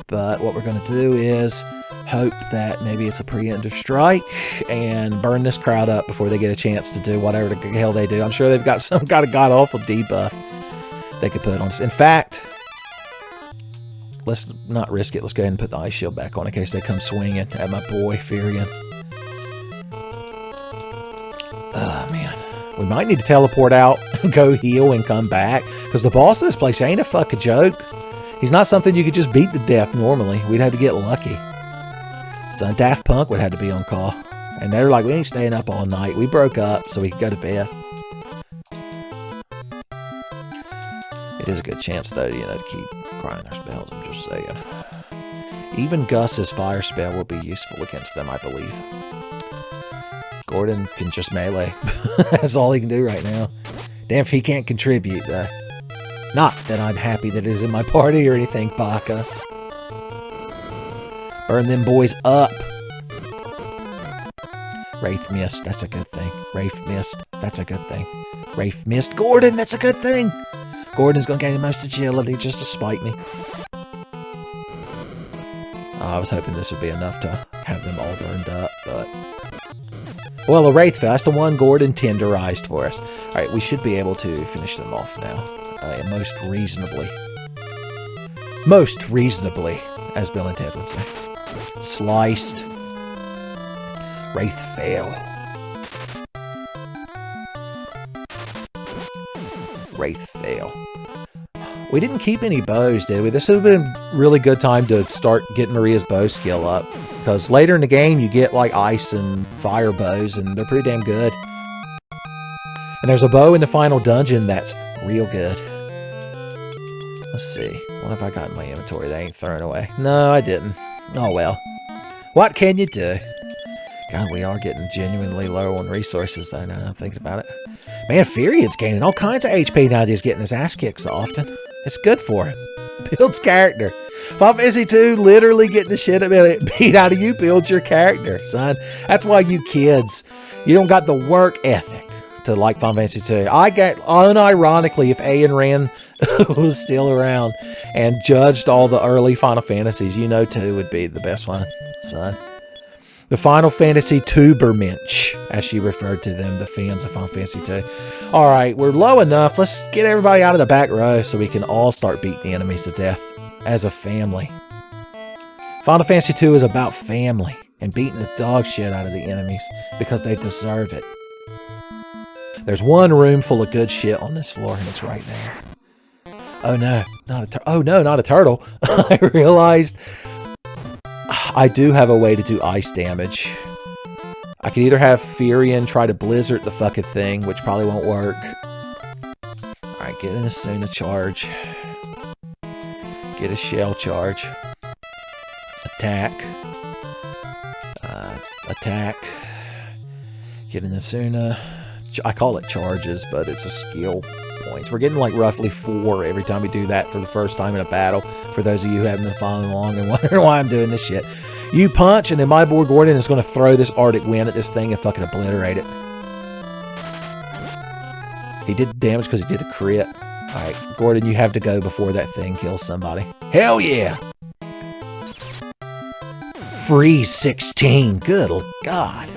Speaker 2: But what we're going to do is hope that maybe it's a preemptive strike and burn this crowd up before they get a chance to do whatever the hell they do. I'm sure they've got some kind of god-awful debuff they could put on us. In fact, let's not risk it. Let's go ahead and put the ice shield back on in case they come swinging at my boy, Furion. Oh, man. We might need to teleport out, go heal, and come back. Because the boss of this place ain't a fucking joke. He's not something you could just beat to death normally. We'd have to get lucky. So Daft Punk would have to be on call. And they're like, we ain't staying up all night. We broke up so we could go to bed. It is a good chance, though, you know, to keep crying our spells. I'm just saying. Even Gus's fire spell will be useful against them, I believe. Gordon can just melee. That's all he can do right now. Damn if he can't contribute, though. Not that I'm happy that it is in my party or anything, Baka. Burn them boys up. Wraith missed, that's a good thing. Wraith missed, that's a good thing. Wraith missed. Gordon, that's a good thing. Gordon's gonna gain the most agility just to spite me. I was hoping this would be enough to have them all burned up, but... Well, the Wraith fell. That's the one Gordon tenderized for us. Alright, we should be able to finish them off now. Most reasonably. Most reasonably, as Bill and Ted would say. Sliced. Wraith fail. Wraith fail. We didn't keep any bows, did we? This would have been a really good time to start getting Maria's bow skill up. Because later in the game, you get like ice and fire bows, and they're pretty damn good. And there's a bow in the final dungeon that's real good. Let's see. What have I got in my inventory that I ain't thrown away? No, I didn't. Oh well. What can you do? God, we are getting genuinely low on resources, though, now that I'm thinking about it. Man, Furion's gaining all kinds of HP now that he's getting his ass kicked so often. It's good for him. Builds character. Final Fantasy 2 literally getting the shit beat out of you builds your character, son. That's why you kids, you don't got the work ethic to like Final Fantasy 2. I get, unironically, if Ayn Rand was still around and judged all the early Final Fantasies, you know 2 would be the best one, son. The Final Fantasy Tubermensch, as she referred to them, the fans of Final Fantasy 2. Alright, we're low enough. Let's get everybody out of the back row so we can all start beating the enemies to death as a family. Final Fantasy 2 is about family and beating the dog shit out of the enemies because they deserve it. There's one room full of good shit on this floor, and it's right there. Oh no, not a turtle. I realized I do have a way to do ice damage. I can either have Furion try to blizzard the fucking thing, which probably won't work. Alright, get an Asuna charge. Get a shell charge. Attack. Attack. Get an Asuna. I call it charges, but it's a skill points. We're getting like roughly 4 every time we do that for the first time in a battle. For those of you who haven't been following along and wondering why I'm doing this shit. You punch, and then my boy Gordon is going to throw this Arctic Wind at this thing and fucking obliterate it. He did damage because he did a crit. Alright, Gordon, you have to go before that thing kills somebody. Hell yeah! Freeze 16. Good God.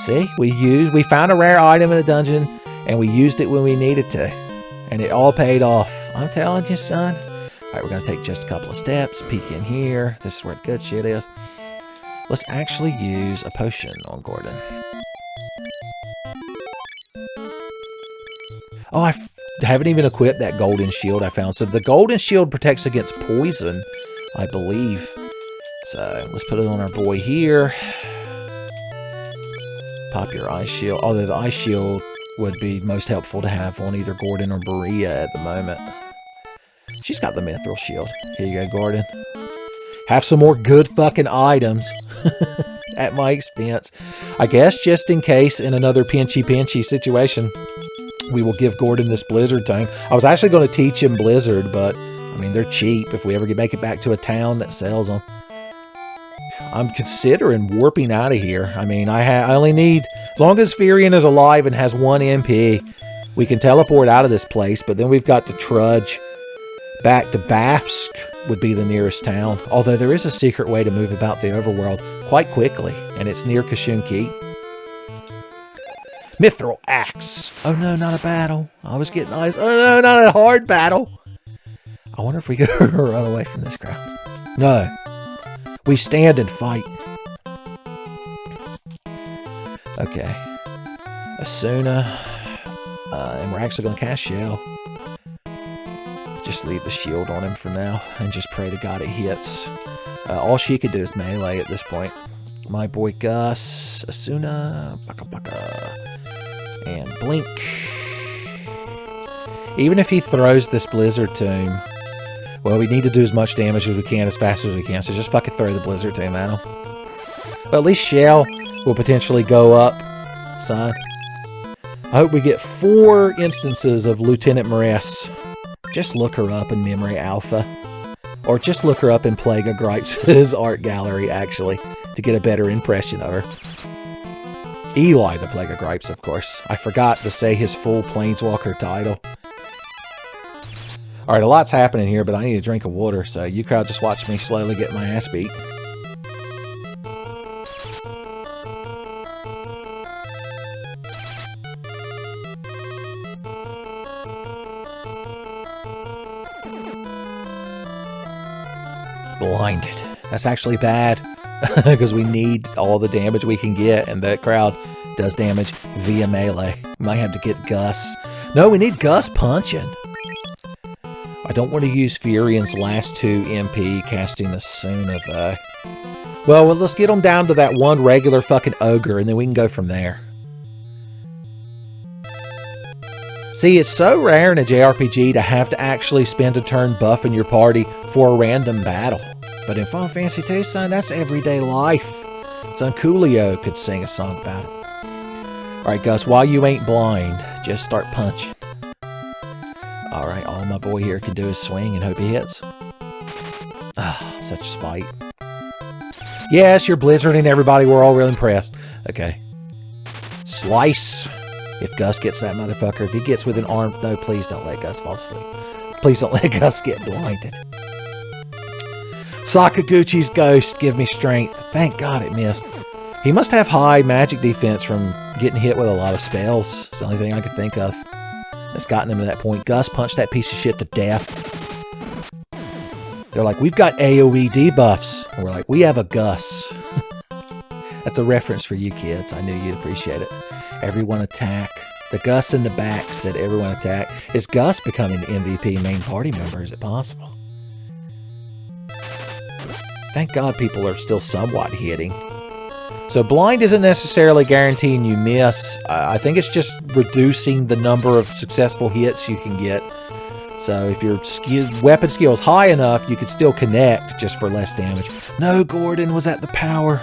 Speaker 2: See? We found a rare item in a dungeon, and we used it when we needed to. And it all paid off. I'm telling you, son. Alright, we're going to take just a couple of steps. Peek in here. This is where the good shit is. Let's actually use a potion on Gordon. Oh, I haven't even equipped that golden shield I found. So the golden shield protects against poison, I believe. So let's put it on our boy here. Pop your ice shield. Although the ice shield would be most helpful to have on either Gordon or Maria at the moment. She's got the mithril shield. Here you go, Gordon. Have some more good fucking items at my expense. I guess just in case in another pinchy situation, we will give Gordon this Blizzard tome. I was actually going to teach him Blizzard, but I mean, they're cheap if we ever make it back to a town that sells them. I'm considering warping out of here. I mean, I only need, as long as Furion is alive and has 1 MP, we can teleport out of this place, but then we've got to trudge back to Bafsk would be the nearest town. Although there is a secret way to move about the overworld quite quickly, and it's near Kashun Keep. Mithril Axe. Oh no, not a battle. I was getting eyes. Oh no, not a hard battle. I wonder if we could run away from this crowd. No. We stand and fight. Okay. Asuna. And we're actually going to cast Shell. Just leave the shield on him for now. And just pray to God it hits. All she could do is melee at this point. My boy Gus. Asuna. Baka baka. And blink. Even if he throws this Blizzard Tomb, well, we need to do as much damage as we can as fast as we can, so just fucking throw the Blizzard Tomb at him. But at least Shell will potentially go up, son. I hope we get 4 instances of Lieutenant Maress. Just look her up in Memory Alpha. Or just look her up in Plague of Gripes' art gallery, actually, to get a better impression of her. Eli the Plague of Gripes, of course. I forgot to say his full Planeswalker title. Alright, a lot's happening here, but I need a drink of water, so you crowd just watch me slowly get my ass beat. Blinded. That's actually bad, because we need all the damage we can get, and that crowd does damage via melee. We might have to get Gus. No, we need Gus punching. I don't want to use Furion's last 2 MP casting Asuna, though. Well, let's get them down to that one regular fucking ogre, and then we can go from there. See, it's so rare in a JRPG to have to actually spend a turn buffing your party for a random battle. But in Final Fantasy II, son, that's everyday life. Son Coolio could sing a song about it. Alright, Gus, while you ain't blind, just start punching. Alright, all my boy here can do is swing and hope he hits. Ah, such spite. Yes, you're blizzarding everybody. We're all real impressed. Okay. Slice. If Gus gets that motherfucker. If he gets within arm... No, please don't let Gus fall asleep. Please don't let Gus get blinded. Sakaguchi's ghost. Give me strength. Thank God it missed. He must have high magic defense from getting hit with a lot of spells. It's the only thing I could think of that's gotten him to that point. Gus punched that piece of shit to death. They're like, we've got AoE debuffs. And we're like, we have a Gus. That's a reference for you kids. I knew you'd appreciate it. Everyone attack. The Gus in the back said everyone attack. Is Gus becoming the MVP main party member? Is it possible? Thank God people are still somewhat hitting. So blind isn't necessarily guaranteeing you miss. I think it's just reducing the number of successful hits you can get. So if your weapon skill is high enough, you could still connect just for less damage. No, Gordon was at the power.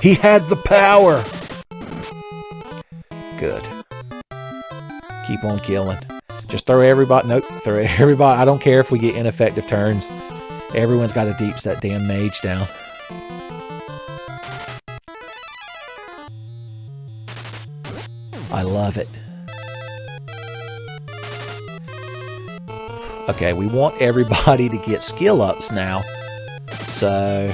Speaker 2: He had the power. Good. Keep on killing. Just throw everybody. Nope. Throw everybody. I don't care if we get ineffective turns. Everyone's got to deeps that damn mage down. I love it. Okay, we want everybody to get skill ups now. So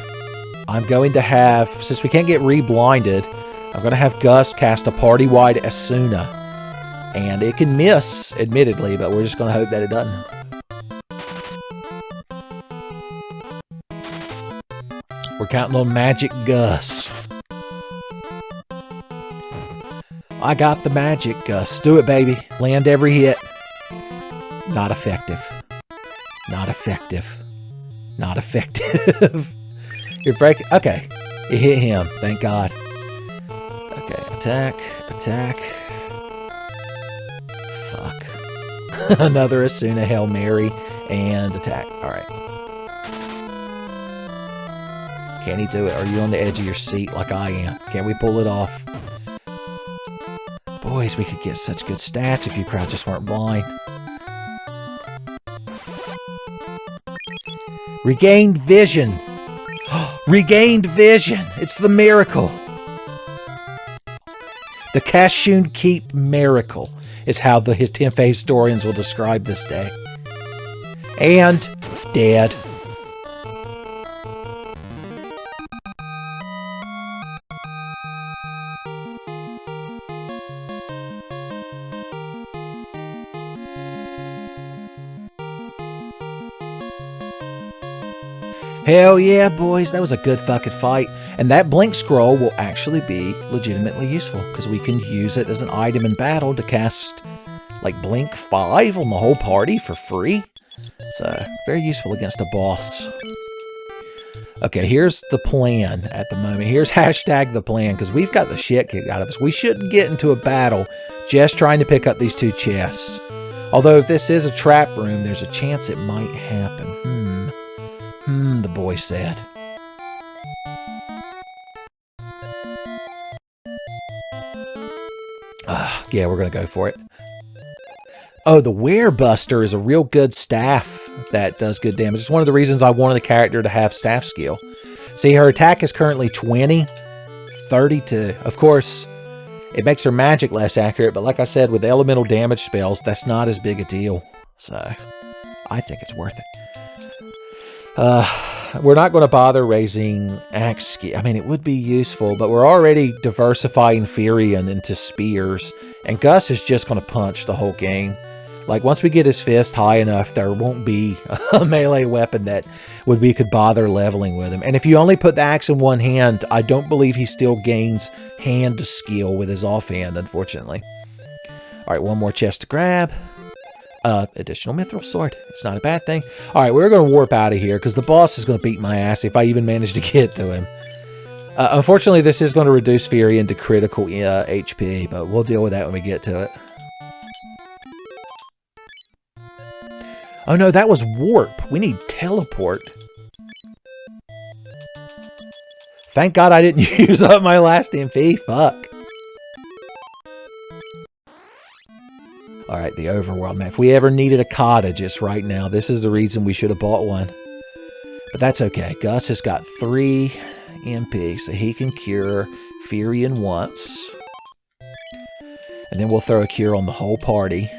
Speaker 2: I'm going to have, since we can't get re-blinded, I'm going to have Gus cast a party-wide Asuna. And it can miss, admittedly, but we're just going to hope that it doesn't. We're counting on Magic Gus. I got the magic, Gus. Do it, baby. Land every hit. Not effective. Not effective. Not effective. You're breaking. Okay. It hit him. Thank God. Okay. Attack. Attack. Fuck. Another Asuna Hail Mary. And attack. Alright. Can he do it? Are you on the edge of your seat like I am? Can we pull it off? Boys, we could get such good stats if you crowd just weren't blind. Regained vision. Regained vision. It's the miracle. The Kashun Keep miracle is how the Tenfey historians will describe this day. And dead. Hell yeah, boys. That was a good fucking fight. And that blink scroll will actually be legitimately useful because we can use it as an item in battle to cast like blink 5 on the whole party for free. So very useful against a boss. Okay, here's the plan at the moment. Here's hashtag the plan because we've got the shit kicked out of us. We shouldn't get into a battle just trying to pick up these 2 chests. Although if this is a trap room, there's a chance it might happen. The boy said. Yeah, we're going to go for it. Oh, the Werebuster is a real good staff that does good damage. It's one of the reasons I wanted the character to have staff skill. See, her attack is currently 20, 32. Of course, it makes her magic less accurate, but like I said, with elemental damage spells, that's not as big a deal. So, I think it's worth it. We're not going to bother raising axe skill. I mean, it would be useful, but we're already diversifying Furion into spears, and Gus is just going to punch the whole game. Like, once we get his fist high enough, there won't be a melee weapon that we could bother leveling with him. And if you only put the axe in one hand, I don't believe he still gains hand skill with his offhand, unfortunately. Alright, one more chest to grab. Additional mithril sword. It's not a bad thing. All right, we're going to warp out of here because the boss is going to beat my ass if I even manage to get to him. Unfortunately, this is going to reduce Fury into critical HP, but we'll deal with that when we get to it. Oh no, that was warp. We need teleport. Thank God I didn't use up my last MP. Fuck. Alright, the overworld map. If we ever needed a cottage, it's right now. This is the reason we should have bought one. But that's okay. Gus has got 3 MP, so he can cure Furion once. And then we'll throw a cure on the whole party.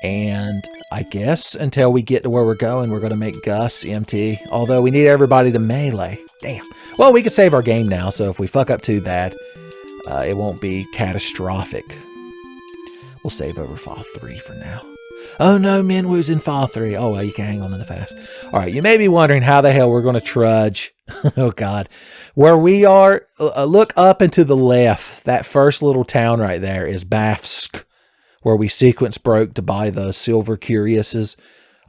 Speaker 2: And I guess until we get to where we're going to make Gus empty. Although we need everybody to melee. Damn. Well, we could save our game now, so if we fuck up too bad, it won't be catastrophic. We'll save over file 3 for now. Oh no, Minwoo's in file 3. Oh, well, you can hang on to the fast. Alright, you may be wondering how the hell we're going to trudge. Oh god. Where we are, look up and to the left. That first little town right there is Bafsk, where we sequence broke to buy the silver curiouses.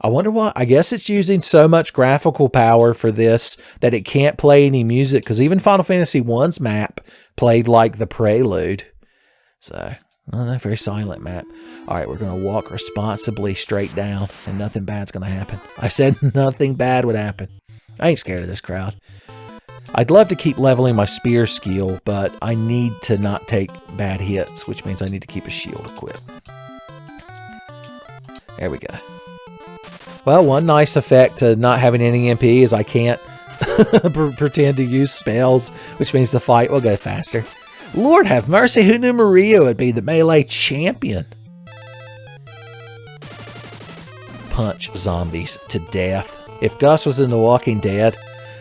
Speaker 2: I wonder why. I guess it's using so much graphical power for this that it can't play any music, because even Final Fantasy I's map played like the prelude. So, very silent map. Alright, we're going to walk responsibly straight down, and nothing bad's going to happen. I said nothing bad would happen. I ain't scared of this crowd. I'd love to keep leveling my spear skill, but I need to not take bad hits, which means I need to keep a shield equipped. There we go. Well, one nice effect to not having any MP is I can't pretend to use spells, which means the fight will go faster. Lord have mercy, who knew Maria would be the melee champion? Punch zombies to death. If Gus was in The Walking Dead,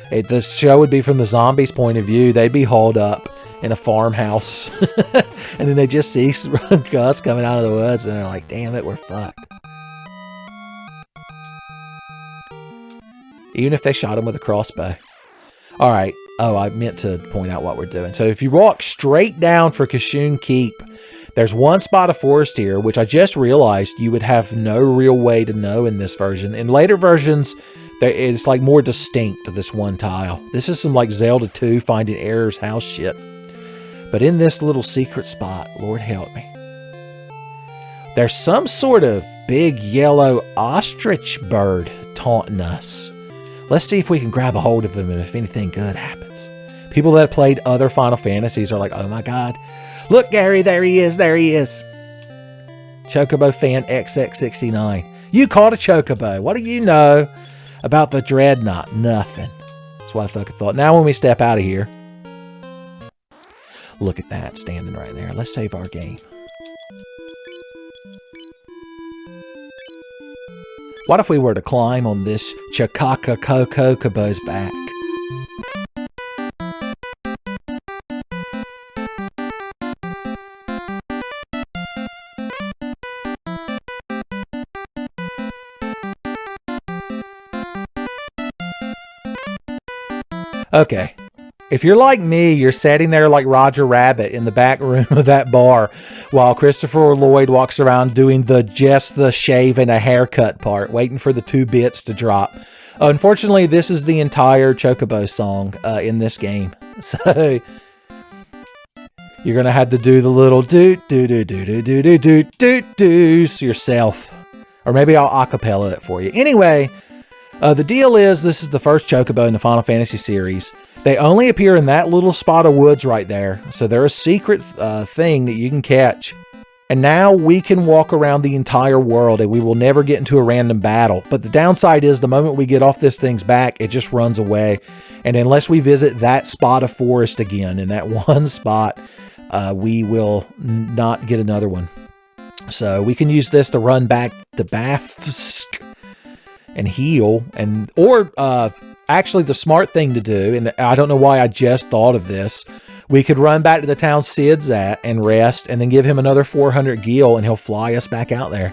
Speaker 2: the show would be from the zombies' point of view. They'd be hauled up in a farmhouse. And then they just see Gus coming out of the woods and they're like, damn it, we're fucked. Even if they shot him with a crossbow. Alright. Oh, I meant to point out what we're doing. So if you walk straight down for Kashoon Keep, there's one spot of forest here, which I just realized you would have no real way to know in this version. In later versions, it's like more distinct to this one tile. This is some like Zelda 2 finding Error's house shit. But in this little secret spot, Lord help me, there's some sort of big yellow ostrich bird taunting us. Let's see if we can grab a hold of him and if anything good happens. People that have played other Final Fantasies are like, oh my god. Look, Gary, there he is, there he is. Chocobo fan XX69. You caught a Chocobo. What do you know about the Dreadnought? Nothing. That's what I fucking thought. Now when we step out of here, look at that standing right there. Let's save our game. What if we were to climb on this Chocobo's back? Okay, if you're like me, you're sitting there like Roger Rabbit in the back room of that bar while Christopher Lloyd walks around doing just the shave and a haircut part, waiting for the 2 bits to drop. Unfortunately, this is the entire Chocobo song in this game. So you're going to have to do the little doot yourself. Or maybe I'll acapella it for you. Anyway, the deal is this is the first Chocobo in the Final Fantasy series. They only appear in that little spot of woods right there. So they're a secret thing that you can catch. And now we can walk around the entire world and we will never get into a random battle. But the downside is the moment we get off this thing's back, it just runs away. And unless we visit that spot of forest again, in that one spot, we will not get another one. So we can use this to run back to Bafsk and heal. Or actually the smart thing to do, and I don't know why I just thought of this, we could run back to the town Sid's at and rest and then give him another 400 gil and he'll fly us back out there.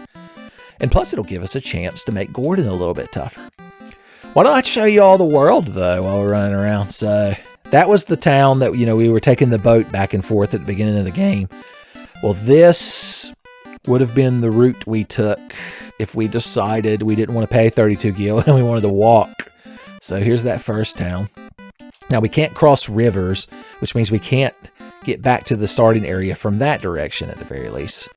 Speaker 2: And plus it'll give us a chance to make Gordon a little bit tougher. Why don't I show you all the world though while we're running around? So that was the town that, we were taking the boat back and forth at the beginning of the game. Well, this would have been the route we took if we decided we didn't want to pay 32 gil and we wanted to walk. So here's that first town. Now we can't cross rivers, which means we can't get back to the starting area from that direction at the very least.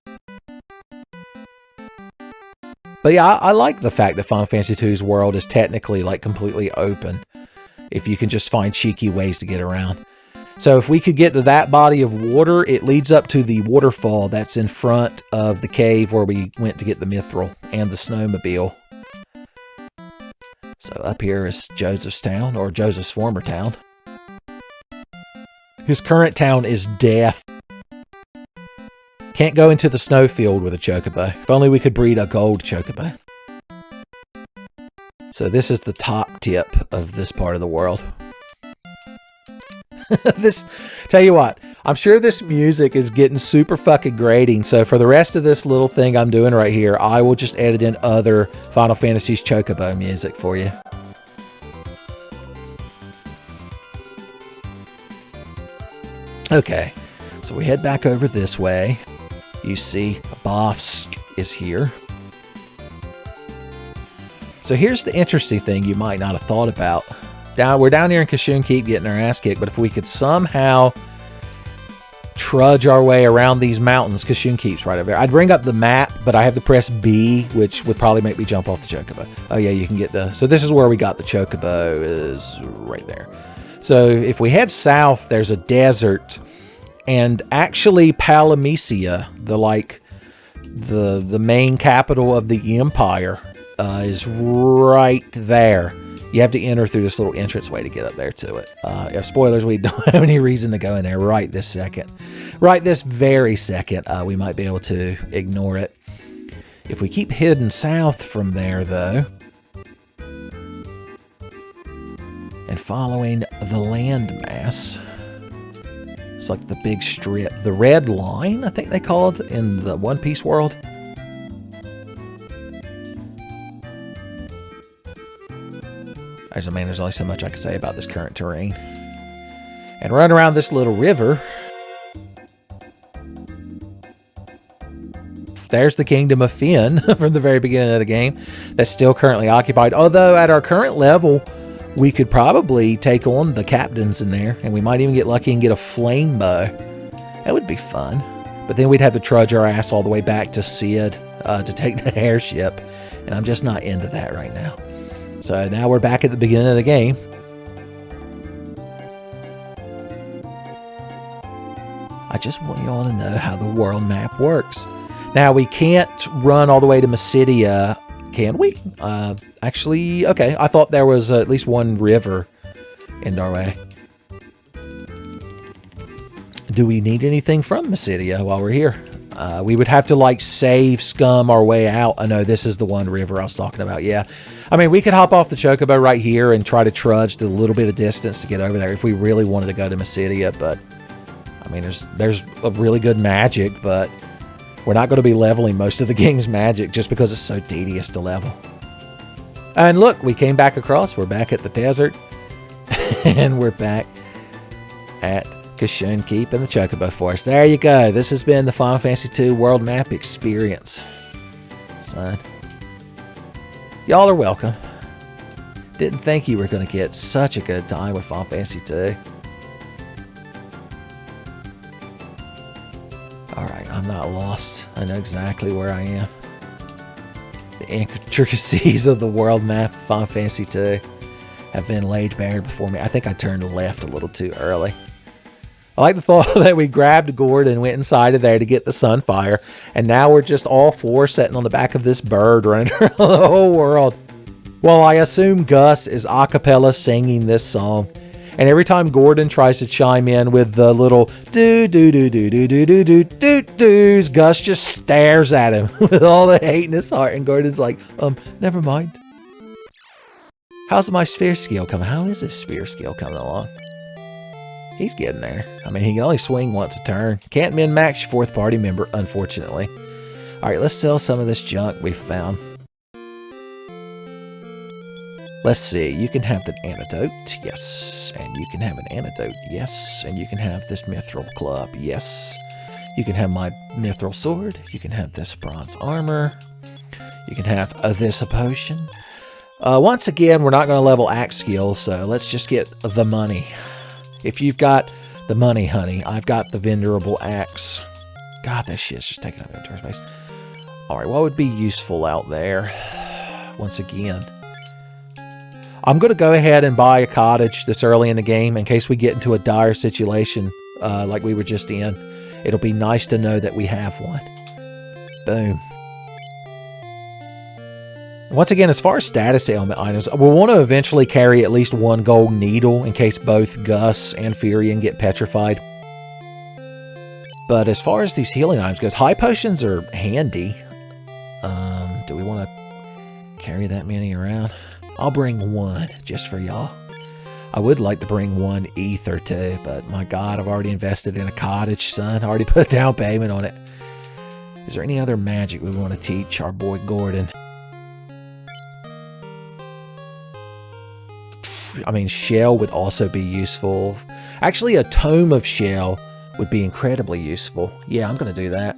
Speaker 2: But yeah, I like the fact that Final Fantasy II's world is technically like completely open if you can just find cheeky ways to get around. So if we could get to that body of water, it leads up to the waterfall that's in front of the cave where we went to get the mithril and the snowmobile. So up here is Joseph's town, or Joseph's former town. His current town is Death. Can't go into the snowfield with a chocobo. If only we could breed a gold chocobo. So this is the top tip of this part of the world. Tell you what, I'm sure this music is getting super fucking grating. So for the rest of this little thing I'm doing right here, I will just edit in other Final Fantasy's chocobo music for you. Okay, so we head back over this way. You see, Bofsk is here. So here's the interesting thing you might not have thought about. We're down here in Kashyyyk Keep getting our ass kicked, but if we could somehow trudge our way around these mountains, Kashyyyk Keep's right over there. I'd bring up the map, but I have to press B, which would probably make me jump off the chocobo. Oh yeah, you can get the... So this is where we got the chocobo, is right there. So if we head south, there's a desert, and actually Palamecia, the main capital of the empire, is right there. You have to enter through this little entranceway to get up there to it. If spoilers, we don't have any reason to go in there right this second. Right this very second, we might be able to ignore it. If we keep heading south from there, though, and following the landmass, it's like the big strip, the red line, I think they call it in the One Piece world. There's only so much I can say about this current terrain. And run around this little river. There's the Kingdom of Finn from the very beginning of the game. That's still currently occupied. Although at our current level, we could probably take on the captains in there. And we might even get lucky and get a flame bow. That would be fun. But then we'd have to trudge our ass all the way back to Sid to take the airship. And I'm just not into that right now. So now we're back at the beginning of the game. I just want you all to know how the world map works. Now, we can't run all the way to Mysidia, can we? Actually, okay. I thought there was at least one river in our way. Do we need anything from Mysidia while we're here? We would have to, like, save scum our way out. I know this is the one river I was talking about, yeah. I mean, we could hop off the chocobo right here and try to trudge the little bit of distance to get over there if we really wanted to go to Mysidia, but, I mean, there's a really good magic, but we're not going to be leveling most of the game's magic just because it's so tedious to level. And look, we came back across. We're back at the desert, and we're back at Kashyyyk Keep in the Chocobo Forest. There you go. This has been the Final Fantasy II World Map Experience, son. Y'all are welcome. Didn't think you were going to get such a good time with Final Fantasy II. Alright, I'm not lost. I know exactly where I am. The intricacies of the world map of Final Fantasy II have been laid bare before me. I think I turned left a little too early. I like the thought that we grabbed Gord and went inside of there to get the Sunfire, and now we're just all four sitting on the back of this bird running around the whole world. Well, I assume Gus is a cappella singing this song, and every time Gordon tries to chime in with the little do-do-do-do-do-do-do-do-doos, Gus just stares at him with all the hate in his heart, and Gordon's like, never mind. How's my sphere skill coming? How is this sphere skill coming along? He's getting there. I mean, he can only swing once a turn. Can't min-max your fourth party member, unfortunately. Alright, let's sell some of this junk we found. Let's see. You can have the antidote. Yes. And you can have an antidote. Yes. And you can have this mithril club. Yes. You can have my mithril sword. You can have this bronze armor. You can have this potion. Once again, we're not going to level axe skill, so let's just get the money. If you've got the money, honey, I've got the venerable axe. God, that shit's just taking up inventory space. Alright, what would be useful out there? Once again, I'm going to go ahead and buy a cottage this early in the game in case we get into a dire situation like we were just in. It'll be nice to know that we have one. Boom. Once again, as far as status ailment items, we'll want to eventually carry at least one gold needle in case both Gus and Furion get petrified. But as far as these healing items goes, high potions are handy. Do we want to carry that many around? I'll bring one just for y'all. I would like to bring one ether too, but my God, I've already invested in a cottage, son. I already put a down payment on it. Is there any other magic we want to teach our boy Gordon? I mean, shell would also be useful. Actually, a tome of shell would be incredibly useful. Yeah, I'm going to do that.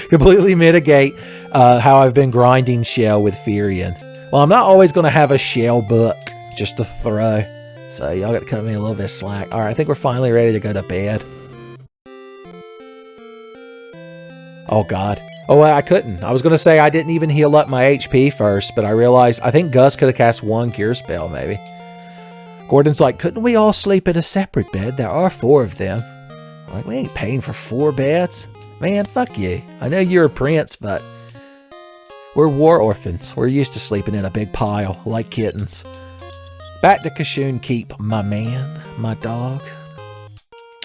Speaker 2: Completely mitigate how I've been grinding shell with Furion. Well, I'm not always going to have a shell book just to throw. So y'all got to cut me a little bit of slack. All right, I think we're finally ready to go to bed. Oh, God. Oh, I couldn't. I was going to say I didn't even heal up my HP first, but I realized I think Gus could have cast one cure spell, maybe. Gordon's like, couldn't we all sleep in a separate bed? There are 4 of them. I'm like, we ain't paying for 4 beds. Man, fuck you. I know you're a prince, but we're war orphans. We're used to sleeping in a big pile, like kittens. Back to Kashoon Keep, my man, my dog,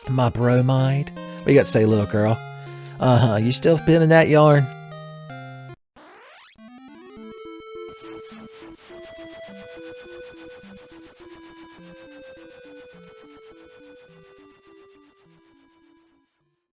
Speaker 2: my bromide. What you got to say, little girl? You still spinning that yarn?